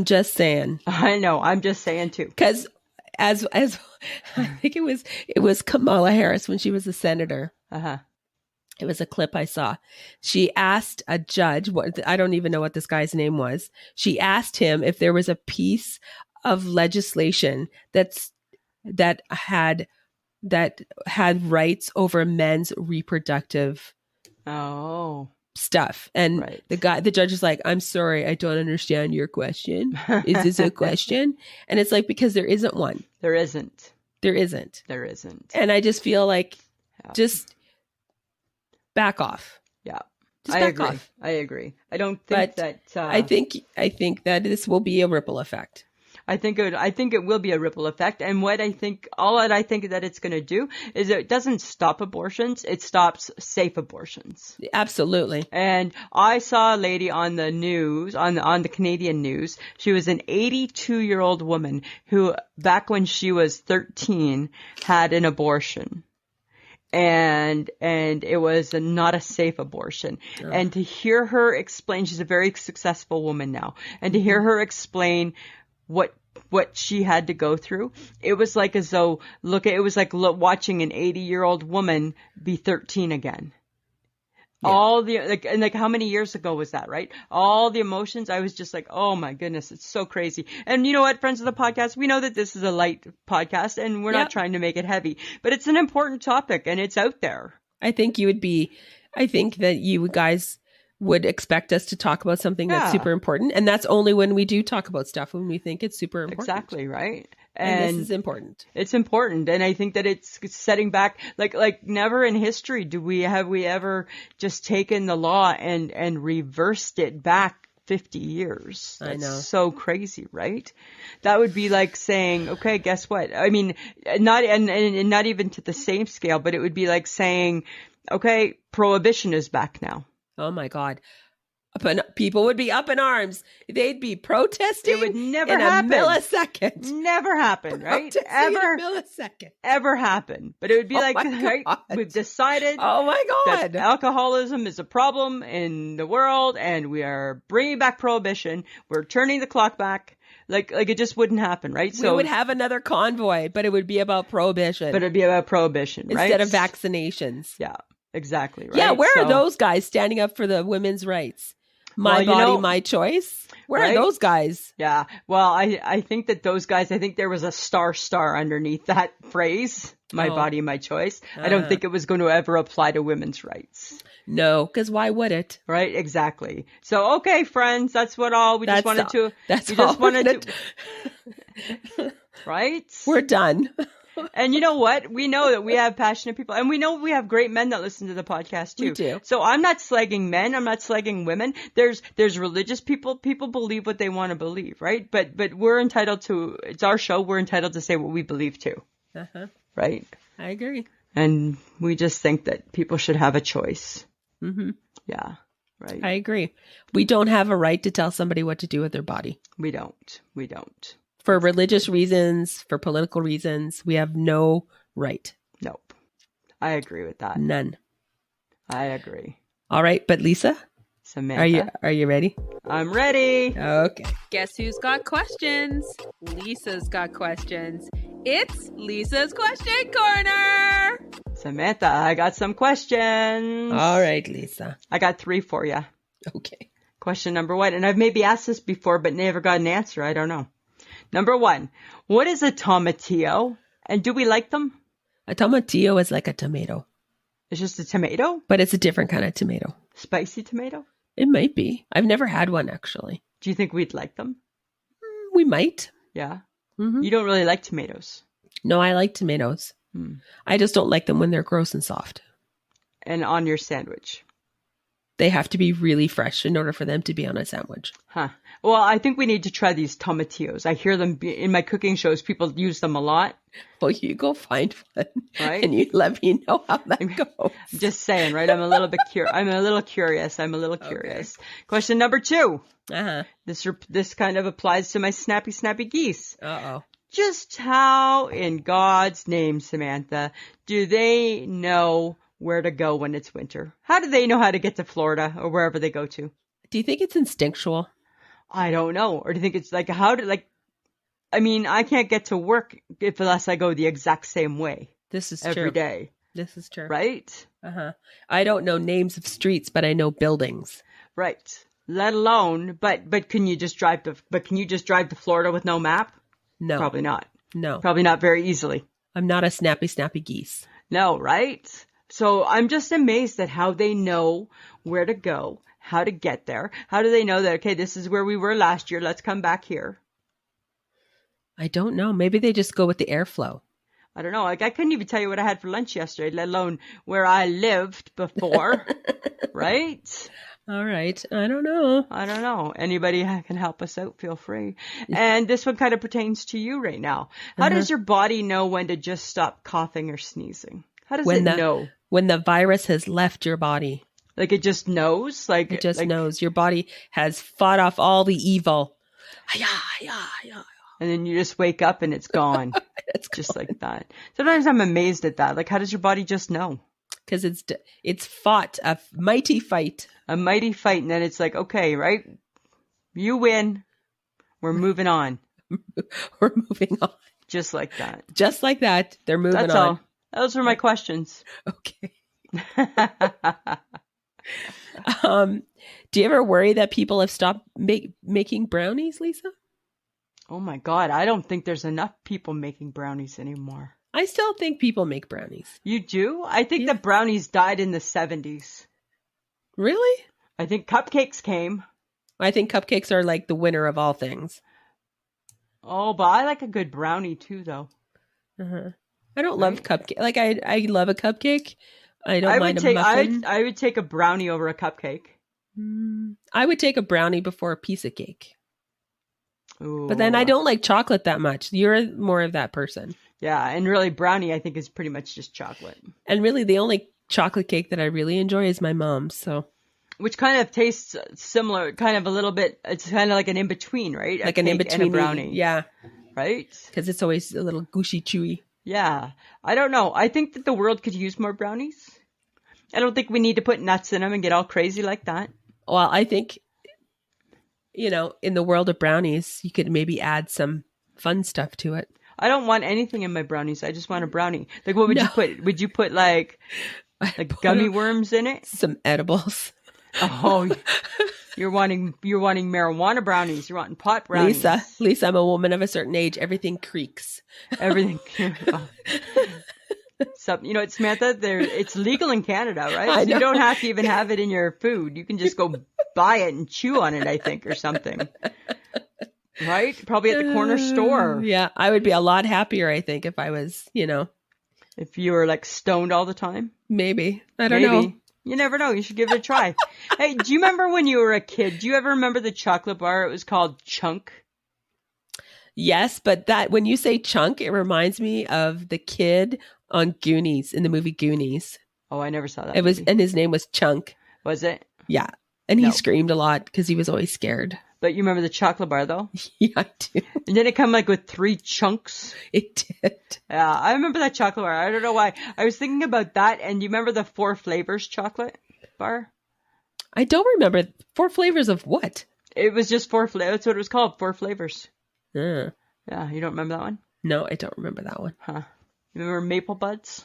know, I'm just saying too. Because as I think it was Kamala Harris when she was a senator. Uh-huh. It was a clip I saw. She asked a judge, I don't even know what this guy's name was. She asked him if there was a piece of legislation that had rights over men's reproductive stuff. And right. the judge is like, I'm sorry, I don't understand your question. Is this a question? And it's like, because there isn't one. There isn't. And I just feel like, just back off. Yeah. Just back off. I agree. I don't think that. I think that this will be a ripple effect. I think it will be a ripple effect. And all that I think that it's going to do is it doesn't stop abortions. It stops safe abortions. Absolutely. And I saw a lady on the news, on the Canadian news. She was an 82-year-old woman who, back when she was 13, had an abortion. And it was not a safe abortion. Oh. And to hear her explain, she's a very successful woman now. And to hear her explain what she had to go through, it was like watching an 80-year-old woman be 13 again. Yeah. All the how many years ago was that, right? All the emotions, I was just like, oh my goodness, it's so crazy. And you know what, friends of the podcast, we know that this is a light podcast and we're not trying to make it heavy, but it's an important topic and it's out there. I think that you guys would expect us to talk about something that's super important. And that's only when we do talk about stuff when we think it's super important. Exactly, right? And this is important. It's important. And I think that it's setting back, like never in history have we ever just taken the law and reversed it back 50 years. That's I know. So crazy, right? That would be like saying, okay, guess what? I mean, not even to the same scale, but it would be like saying, okay, prohibition is back now. Oh my God. People would be up in arms. They'd be protesting. It would never in happen. A millisecond. Never happen, right? Ever. In a millisecond. Ever happen. But it would be right? We've decided that alcoholism is a problem in the world and we are bringing back prohibition. We're turning the clock back. Like it just wouldn't happen, right? We would have another convoy, but it would be about prohibition. Right? Instead of vaccinations. Yeah. Exactly. Right. Yeah. Where are those guys standing up for the women's rights? My body, my choice. Where are those guys? Yeah. Well, I think that those guys, I think there was a star underneath that phrase. My body, my choice. I don't think it was going to ever apply to women's rights. No, because why would it? Right. Exactly. So, okay, friends, that's what all we just wanted to. Right. We're done. And you know what? We know that we have passionate people and we know we have great men that listen to the podcast too. We do. So I'm not slagging men. I'm not slagging women. There's religious people. People believe what they want to believe, right? But we're entitled to, it's our show. We're entitled to say what we believe too. Uh-huh. Right? I agree. And we just think that people should have a choice. Mm-hmm. Yeah. Right. I agree. We don't have a right to tell somebody what to do with their body. We don't. For religious reasons, for political reasons, we have no right. Nope. I agree with that. None. I agree. All right, but Lisa? Samantha? Are you ready? I'm ready. Okay. Guess who's got questions? Lisa's got questions. It's Lisa's Question Corner. Samantha, I got some questions. All right, Lisa. I got 3 for you. Okay. Question number 1. And I've maybe asked this before, but never got an answer. I don't know. Number 1. What is a tomatillo? And do we like them? A tomatillo is like a tomato. It's just a tomato? But it's a different kind of tomato. Spicy tomato? It might be. I've never had one, actually. Do you think we'd like them? We might. Yeah. Mm-hmm. You don't really like tomatoes. No, I like tomatoes. I just don't like them when they're gross and soft. And on your sandwich? They have to be really fresh in order for them to be on a sandwich. Huh. Well, I think we need to try these tomatillos. I hear them in my cooking shows. People use them a lot. Well, you go find one, right? And you let me know how that goes. I'm just saying, right? I'm a little curious. Okay. Question number 2. Uh-huh. This kind of applies to my snappy geese. Uh-oh. Just how, in God's name, Samantha, do they know where to go when it's winter? How do they know how to get to Florida or wherever they go to? Do you think it's instinctual? I don't know. Or do you think it's like, I mean, I can't get to work unless I go the exact same way. This is every true. day. This is true. Right? Uh-huh. I don't know names of streets, but I know buildings. Right. Let alone, but can you just drive to Florida with no map? No. Probably not. No. Probably not very easily. I'm not a snappy geese. No, right? So I'm just amazed at how they know where to go, how to get there. How do they know that, okay, this is where we were last year. Let's come back here. I don't know. Maybe they just go with the airflow. I don't know. Like, I couldn't even tell you what I had for lunch yesterday, let alone where I lived before. Right? All right. I don't know. Anybody can help us out, feel free. And this one kind of pertains to you right now. How does your body know when to just stop coughing or sneezing? How does it know? When the virus has left your body. Like it just knows? It just knows. Your body has fought off all the evil. And then you just wake up and it's gone. It's just gone. Like that. Sometimes I'm amazed at that. Like, how does your body just know? Because it's fought a mighty fight. A mighty fight. And then it's like, okay, right? You win. We're moving on. We're moving on. Just like that. Just like that. They're moving on. That's all. Those were my questions. Okay. Do you ever worry that people have stopped making brownies, Lisa? Oh my God. I don't think there's enough people making brownies anymore. I still think people make brownies. You do? I think the brownies died in the 70s. Really? I think cupcakes came. I think cupcakes are like the winner of all things. Oh, but I like a good brownie too, though. Uh-huh. I don't love cupcake. Like I love a cupcake. I don't mind a muffin. I would take a brownie over a cupcake. I would take a brownie before a piece of cake. Ooh. But then I don't like chocolate that much. You're more of that person. Yeah, and really brownie I think is pretty much just chocolate. And really the only chocolate cake that I really enjoy is my mom's. So, which kind of tastes similar, kind of a little bit. It's kind of like an in between, right? Like an in between, and a brownie. Yeah, right. Because it's always a little gushy, chewy. Yeah, I don't know. I think that the world could use more brownies. I don't think we need to put nuts in them and get all crazy like that. Well, I think, in the world of brownies, you could maybe add some fun stuff to it. I don't want anything in my brownies. I just want a brownie. Like, what would you put? Would you put like gummy worms in it? Some edibles. Oh, you're wanting marijuana brownies. You're wanting pot brownies. Lisa, I'm a woman of a certain age. Everything creaks. Everything. So, Samantha, it's legal in Canada, right? So you don't have to even have it in your food. You can just go buy it and chew on it, I think, or something. Right? Probably at the corner store. Yeah, I would be a lot happier, I think, if I was, If you were like stoned all the time? Maybe. I don't know. You never know. You should give it a try. Hey, do you remember when you were a kid? Do you ever remember the chocolate bar? It was called Chunk. Yes, but when you say Chunk, it reminds me of the kid on Goonies, in the movie Goonies. Oh, I never saw that. And his name was Chunk. Was it? Yeah. And he screamed a lot because he was always scared. But you remember the chocolate bar, though? Yeah, I do. And did it come like with 3 chunks? It did. Yeah, I remember that chocolate bar. I don't know why. I was thinking about that. And you remember the 4 flavors chocolate bar? I don't remember. 4 flavors of what? It was just 4 flavors. That's what it was called. 4 flavors. Yeah, you don't remember that one? No, I don't remember that one. Huh. You remember Maple Buds?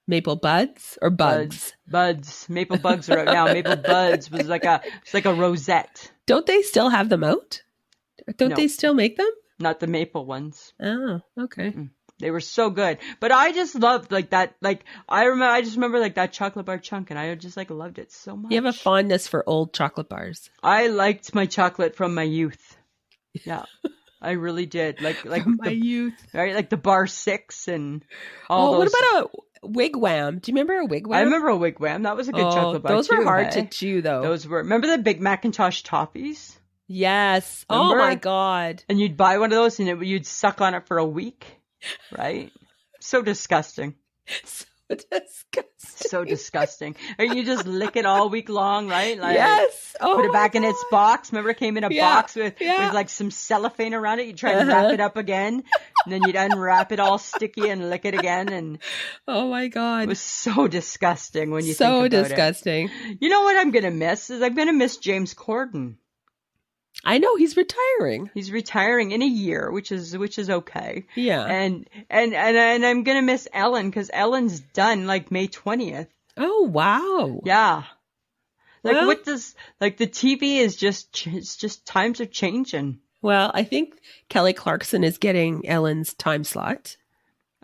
Maple buds or bugs? Buds. Maple bugs are out now. Maple buds was it's like a rosette. Don't they still have them out? Don't No. they still make them? Not the maple ones. Oh, okay. Mm-mm. They were so good. But I just loved like that. Like I just remember like that chocolate bar chunk, and I just like loved it so much. You have a fondness for old chocolate bars. I liked my chocolate from my youth. Yeah, I really did. Like From my youth. Right? Like the bar 6 and all those. What about a wigwam? Do you remember a wigwam? I remember a wigwam. That was a good chocolate bar those too. were hard hey? to chew though. Those were. Remember the big Macintosh toffees? Yes. Remember? Oh my God. And you'd buy one of those, and you'd suck on it for a week. Right? So disgusting. So disgusting. So disgusting. And you just lick it all week long, right? Like, Yes. Oh put it my back in God. its box. Remember it came in a box with like some cellophane around it. You try to wrap it up again, and then you'd unwrap it all sticky and lick it again. And Oh my God. it was so disgusting when you So think about disgusting. it. You know what I'm going to miss is I'm going to miss James Corden. I know he's retiring. He's retiring in a year, which is okay. Yeah. And I'm going to miss Ellen because Ellen's done like May 20th. Oh wow. Yeah. Like Well- what does like the TV is it's just times are changing. Well, I think Kelly Clarkson is getting Ellen's time slot.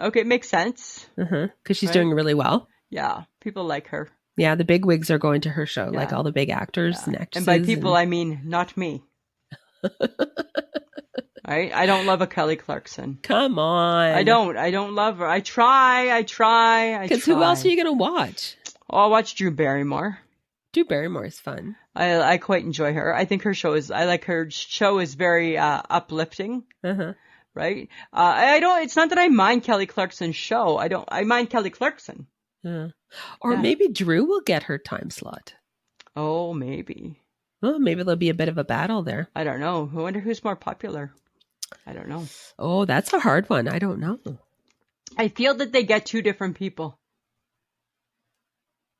Okay, it makes sense. Because she's Right. doing really well. Yeah, people like her. Yeah, the big wigs are going to her show, Yeah. like all the big actors and And actresses. by people I mean not me. Right? I don't love a Kelly Clarkson. Come on. I don't love her. I try. Because who else are you going to watch? Oh, I'll watch Drew Barrymore. Drew Barrymore is fun. I quite enjoy her. I think I like her show is very uplifting. Right? It's not that I mind Kelly Clarkson's show. I mind Kelly Clarkson. Yeah. Or maybe Drew will get her time slot. Oh, maybe. Well, maybe there'll be a bit of a battle there. I don't know. I wonder who's more popular. I don't know. Oh, that's a hard one. I don't know. I feel that they get two different people.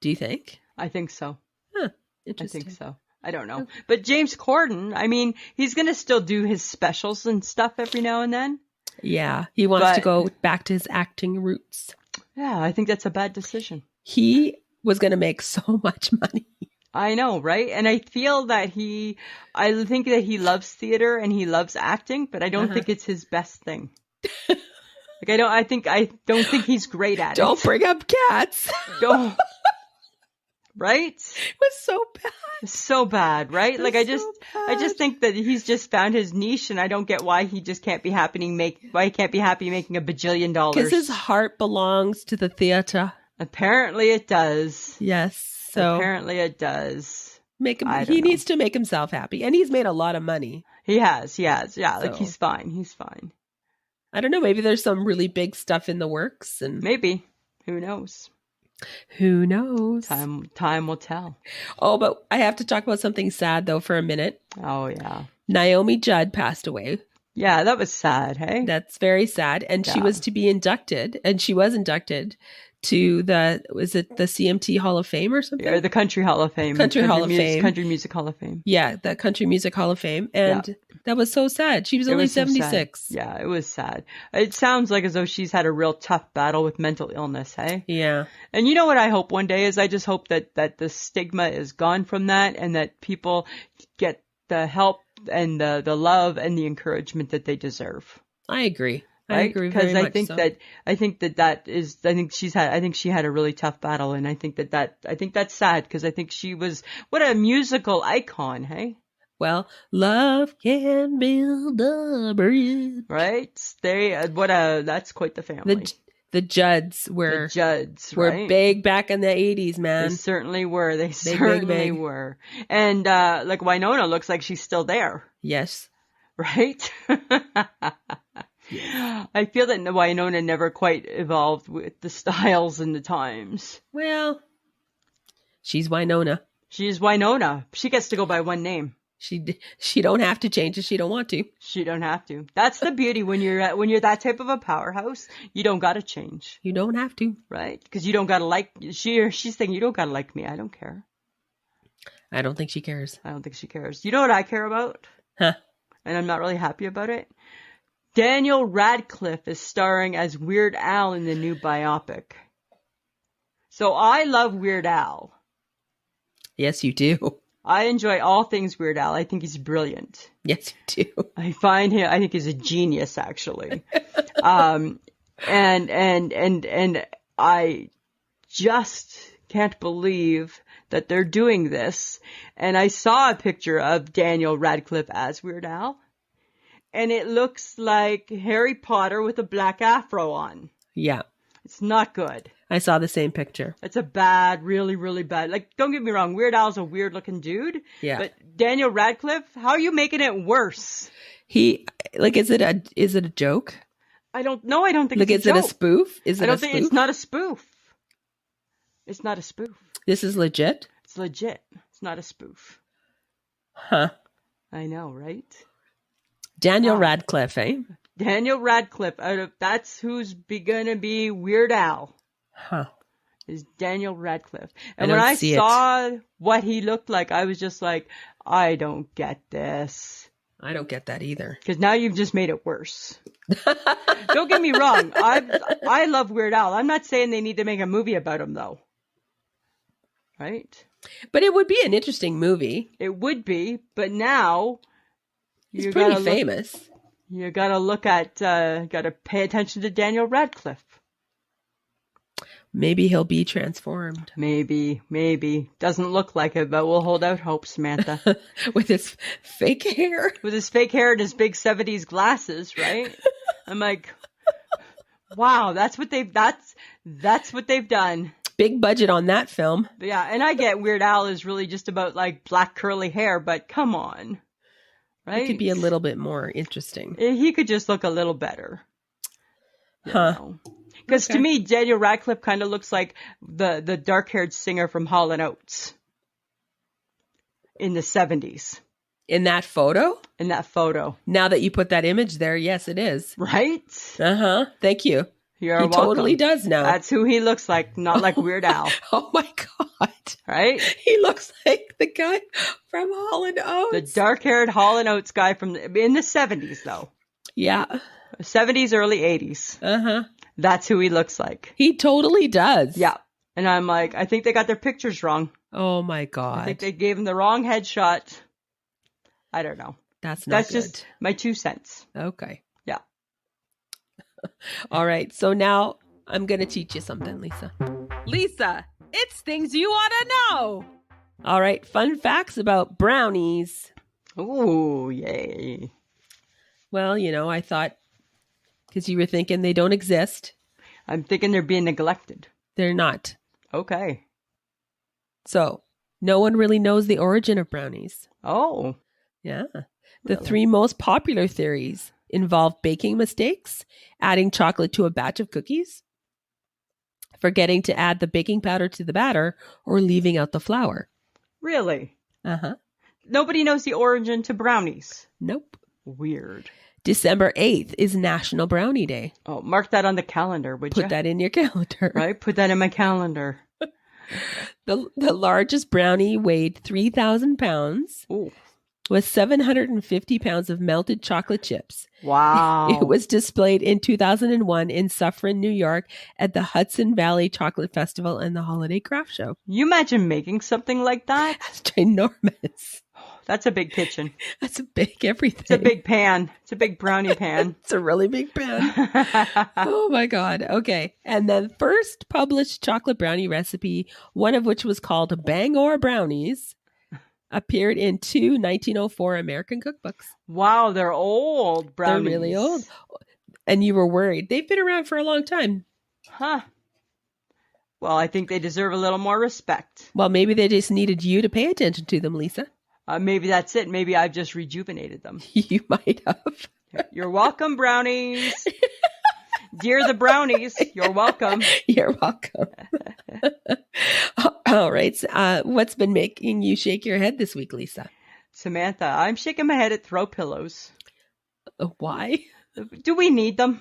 Do you think? I think so. Huh. I Interesting. think so. I don't know. But James Corden, I mean, he's going to still do his specials and stuff every now and then. Yeah. He wants to go back to his acting roots. Yeah, I think that's a bad decision. He was going to make so much money. I know, right? And I feel that I think that he loves theater and he loves acting, but I don't think it's his best thing. Like I don't think he's great at it. Don't bring up cats. Don't. Right? It was so bad. It's so bad, right? Like I just think that he's just found his niche, and I don't get why he just can't be happy making $1 bajillion. Because his heart belongs to the theater. Apparently it does. Yes. So apparently it does. He needs to make himself happy, and he's made a lot of money. He has. Yeah. Like So. he's fine. I don't know. Maybe there's some really big stuff in the works, and Maybe. Who knows? who knows? Time will tell. Oh, but I have to talk about something sad though for a minute. Oh yeah. Naomi Judd passed away. Yeah, that was sad, hey? That's very sad. And she Yeah. was to be inducted, and she was inducted to the CMT Hall of Fame or something? Or the Country Hall of Fame. Country Music Hall of Fame. Yeah, the Country Music Hall of Fame. And that was so sad. She was only was so 76. sad. Yeah, it was sad. It sounds like as though she's had a real tough battle with mental illness, hey? Yeah. And you know what I hope one day is I just hope that the stigma is gone from that, and that people get the help and the love and the encouragement that they deserve. I agree. Right? I agree Because very I much think so. I think she had a really tough battle, and I think that's sad, because I think she was what a musical icon, hey? Well, love can build a bridge. Right? That's quite the family. The Judds were right? big back in the 80s, man. They certainly were. They Big, certainly big. were. And like Winona looks like she's still there, Yes. right? I feel that Winona never quite evolved with the styles and the times. Well, she's Winona. She's Winona. She gets to go by one name. She don't have to change if she don't want to. She don't have to. That's the beauty when you're that type of a powerhouse. You don't gotta change, You don't have to. right? Because you don't gotta like she's saying you don't gotta like me. I don't care. I don't think she cares. I don't think she cares. You know what I care about? Huh. And I'm not really happy about it. Daniel Radcliffe is starring as Weird Al in the new biopic. So I love Weird Al. Yes, you do. I enjoy all things Weird Al. I think he's brilliant. Yes, you do. I think he's a genius, actually. And I just can't believe that they're doing this. And I saw a picture of Daniel Radcliffe as Weird Al, and it looks like Harry Potter with a black afro on. Yeah. It's not good. I saw the same picture. It's a bad, really, really bad. Like, don't get me wrong, Weird Al's a weird looking dude. Yeah. But Daniel Radcliffe, how are you making it worse? Is it a joke? I don't know. I don't think Like, it's a is it joke. a spoof? Is it I don't a think spoof? it's not a spoof. It's not a spoof. This is legit? It's legit. It's not a spoof. Huh. I know, right? Daniel Radcliffe, eh? Daniel Radcliffe, that's who's gonna be Weird Al. Huh. Is Daniel Radcliffe. And I when don't I see saw what he looked like, I was just like, I don't get this. I don't get that either. Because now you've just made it worse. Don't get me wrong. I love Weird Al. I'm not saying they need to make a movie about him, though. Right? But it would be an interesting movie. It would be, but now He's pretty famous. You gotta look at, gotta pay attention to Daniel Radcliffe. Maybe he'll be transformed. Maybe. Doesn't look like it, but we'll hold out hope, Samantha. With his fake hair. With his fake hair and his big 70s glasses, right? I'm like, wow, that's what they've done. Big budget on that film. Yeah, and I get Weird Al is really just about like black curly hair, but come on. Right? It could be a little bit more interesting. He could just look a little better. Huh. Because to me, Daniel Radcliffe kind of looks like the dark-haired singer from Hall & Oates in the 70s. In that photo? In that photo. Now that you put that image there, yes, it is. Right? Uh-huh. Thank you. You're he welcome. Totally does now. That's who he looks like, not like Weird Al. Oh my God. Right? He looks like the guy from Hall & Oates. The dark-haired Hall & Oates guy in the 70s, though. Yeah. 70s, early 80s. Uh-huh. That's who he looks like. He totally does. Yeah. And I'm like, I think they got their pictures wrong. Oh my God. I think they gave him the wrong headshot. I don't know. That's good. Just my 2 cents. Okay. Yeah. All right. So now I'm going to teach you something, Lisa. Lisa, it's things you want to know. All right. Fun facts about brownies. Ooh, yay. Well, I thought, because you were thinking they don't exist. I'm thinking they're being neglected. They're not. Okay. So no one really knows the origin of brownies. Oh. Yeah. The 3 most popular theories involve baking mistakes, adding chocolate to a batch of cookies, forgetting to add the baking powder to the batter, or leaving out the flour. Really? Uh-huh. Nobody knows the origin to brownies. Nope. Weird. December 8th is National Brownie Day. Oh, mark that on the calendar, would you? Put that in your calendar. Right? Put that in my calendar. The largest brownie weighed 3,000 pounds. Ooh. With 750 pounds of melted chocolate chips. Wow. It was displayed in 2001 in Suffern, New York at the Hudson Valley Chocolate Festival and the Holiday Craft Show. You imagine making something like that? That's ginormous. That's a big kitchen. That's a big everything. It's a big pan. It's a big brownie pan. It's a really big pan. Oh my God. Okay. And the first published chocolate brownie recipe, one of which was called Bangor Brownies, appeared in 2 1904 American cookbooks. Wow, they're old brownies. They're really old. And you were worried. They've been around for a long time. Huh. Well, I think they deserve a little more respect. Well, maybe they just needed you to pay attention to them, Lisa. Maybe that's it. Maybe I've just rejuvenated them. You might have. You're welcome, brownies. Dear the brownies, you're welcome. You're welcome. All right. What's been making you shake your head this week, Lisa? Samantha, I'm shaking my head at throw pillows. Why? Do we need them?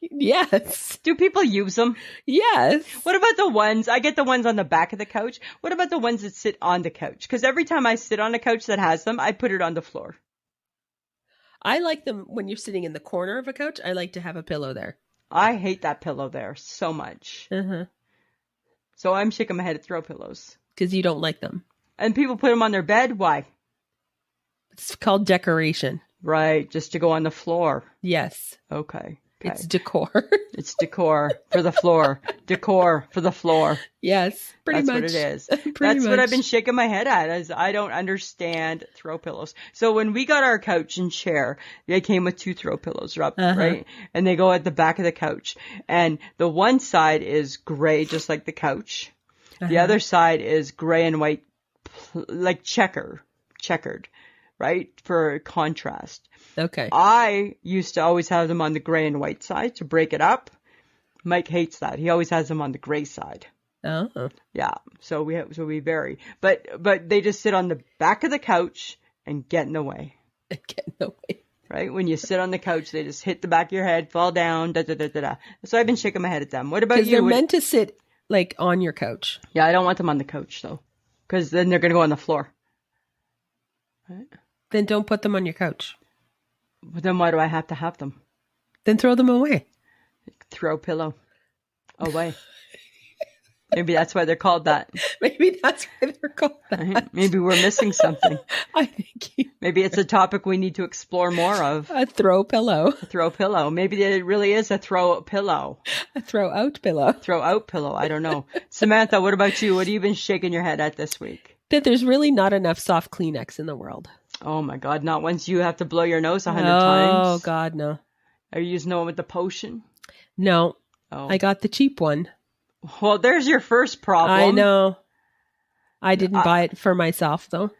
Yes. Do people use them? Yes. What about the ones, I get the ones on the back of the couch. What about the ones that sit on the couch? Because every time I sit on a couch that has them, I put it on the floor. I like them when you're sitting in the corner of a couch. I like to have a pillow there. I hate that pillow there so much. Uh-huh. So I'm shaking my head at throw pillows. Because you don't like them. And people put them on their bed. Why? It's called decoration. Right. Just to go on the floor. Yes. Okay. It's decor. It's decor for the floor. Decor for the floor. Yes, pretty That's much. what it is. Pretty That's much. what I've been shaking my head at, is I don't understand throw pillows. So when we got our couch and chair, they came with 2 throw pillows, right? And they go at the back of the couch. And the one side is gray, just like the couch. The other side is gray and white, like checkered, right? For contrast. Okay. I used to always have them on the gray and white side to break it up. Mike hates that. He always has them on the gray side. Oh. Yeah. So we vary. But they just sit on the back of the couch and get in the way. Get in the way. Right? When you sit on the couch, they just hit the back of your head, fall down, da da da da da. So I've been shaking my head at them. What about you? Because they're meant to sit like on your couch. Yeah, I don't want them on the couch though. Because then they're going to go on the floor. Right? Then don't put them on your couch. But then why do I have to have them? Then throw them away. Throw pillow away. Maybe that's why they're called that. Maybe that's why they're called that. Maybe we're missing something. I think Maybe it's a topic we need to explore more of. a throw pillow. A throw pillow. Maybe it really is a throw pillow. A throw out pillow. Throw out pillow. I don't know. Samantha, what about you? What have you been shaking your head at this week? That there's really not enough soft Kleenex in the world. Oh my God. Not once you have to blow your nose 100 Oh, times. God, no. Are you using the one with the potion? No. Oh. I got the cheap one. Well, there's your first problem. I know. I didn't buy it for myself, though.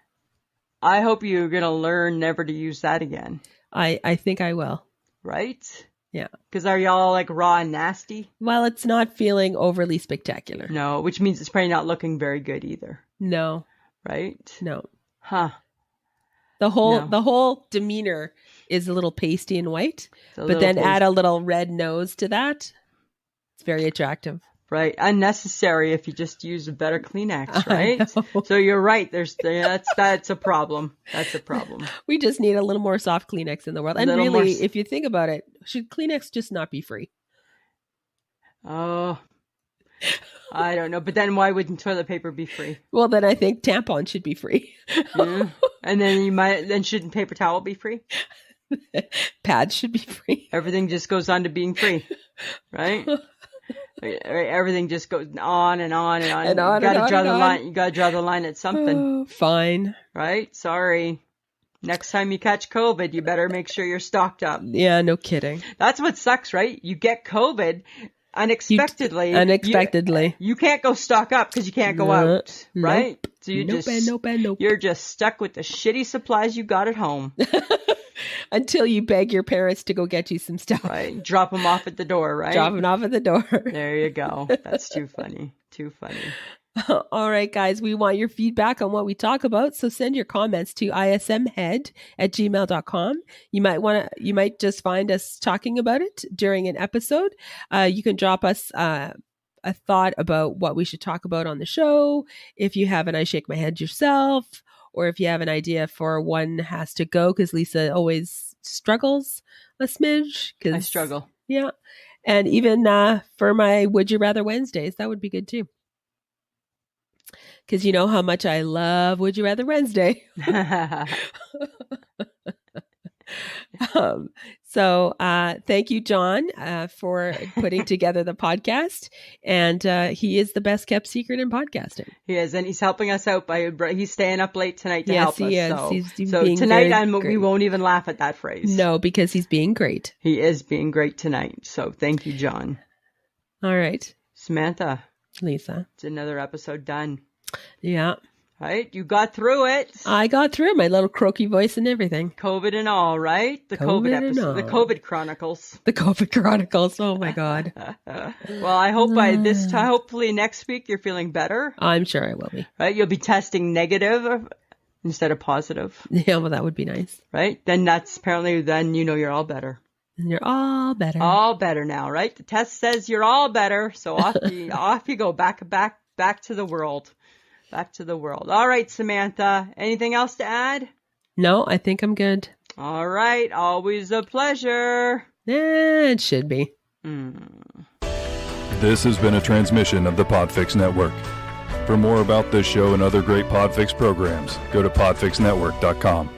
I hope you're going to learn never to use that again. I think I will. Right? Yeah. Because are y'all like raw and nasty? Well, it's not feeling overly spectacular. No, which means it's probably not looking very good either. No. Right? No. Huh. The whole demeanor is a little pasty and white, but then add a little red nose to that. It's very attractive. Right. Unnecessary if you just use a better Kleenex, right? So you're right. That's a problem. That's a problem. We just need a little more soft Kleenex in the world. And really, if you think about it, should Kleenex just not be free? Oh, I don't know. But then why wouldn't toilet paper be free? Well, then I think tampons should be free. Yeah. And then shouldn't paper towel be free? Pads should be free. Everything just goes on to being free, right? Everything just goes on and on and on. You gotta draw the line. You gotta draw the line at something. Oh, fine. Right? Sorry. Next time you catch COVID, you better make sure you're stocked up. Yeah, no kidding. That's what sucks, right? You get COVID unexpectedly. You can't go stock up because you can't go out, right? Nope. So you're just stuck with the shitty supplies you got at home. Until you beg your parents to go get you some stuff. Right. Drop them off at the door, right? Drop them off at the door. There you go. That's too funny. Too funny. All right, guys. We want your feedback on what we talk about. So send your comments to ismhead@gmail.com. You might just find us talking about it during an episode. You can drop us a thought about what we should talk about on the show. If you have an I Shake My Head yourself, or if you have an idea for One Has to Go, because Lisa always struggles a smidge. I struggle. Yeah. And even for my Would You Rather Wednesdays, that would be good too. Because you know how much I love Would You Rather Wednesday. So thank you, John, for putting together the podcast. And he is the best kept secret in podcasting. He is, and he's helping us out he's staying up late tonight to help us. Yes, he is. He's so being tonight great. We won't even laugh at that phrase. No, because he's being great. He is being great tonight. So thank you, John. All right. Samantha. Lisa. It's another episode done. Yeah. Right? You got through it. I got through my little croaky voice and everything. COVID and all, right? The COVID episode. The COVID Chronicles. The COVID Chronicles. Oh my God. Well, I hope hopefully next week you're feeling better. I'm sure I will be. Right? You'll be testing negative instead of positive. Yeah, well, that would be nice. Right? Then you're all better. And you're all better. All better now, right? The test says you're all better. So off you go back to the world. Back to the world. All right, Samantha. Anything else to add? No, I think I'm good. All right. Always a pleasure. It should be. This has been a transmission of the Podfix Network. For more about this show and other great Podfix programs, go to podfixnetwork.com.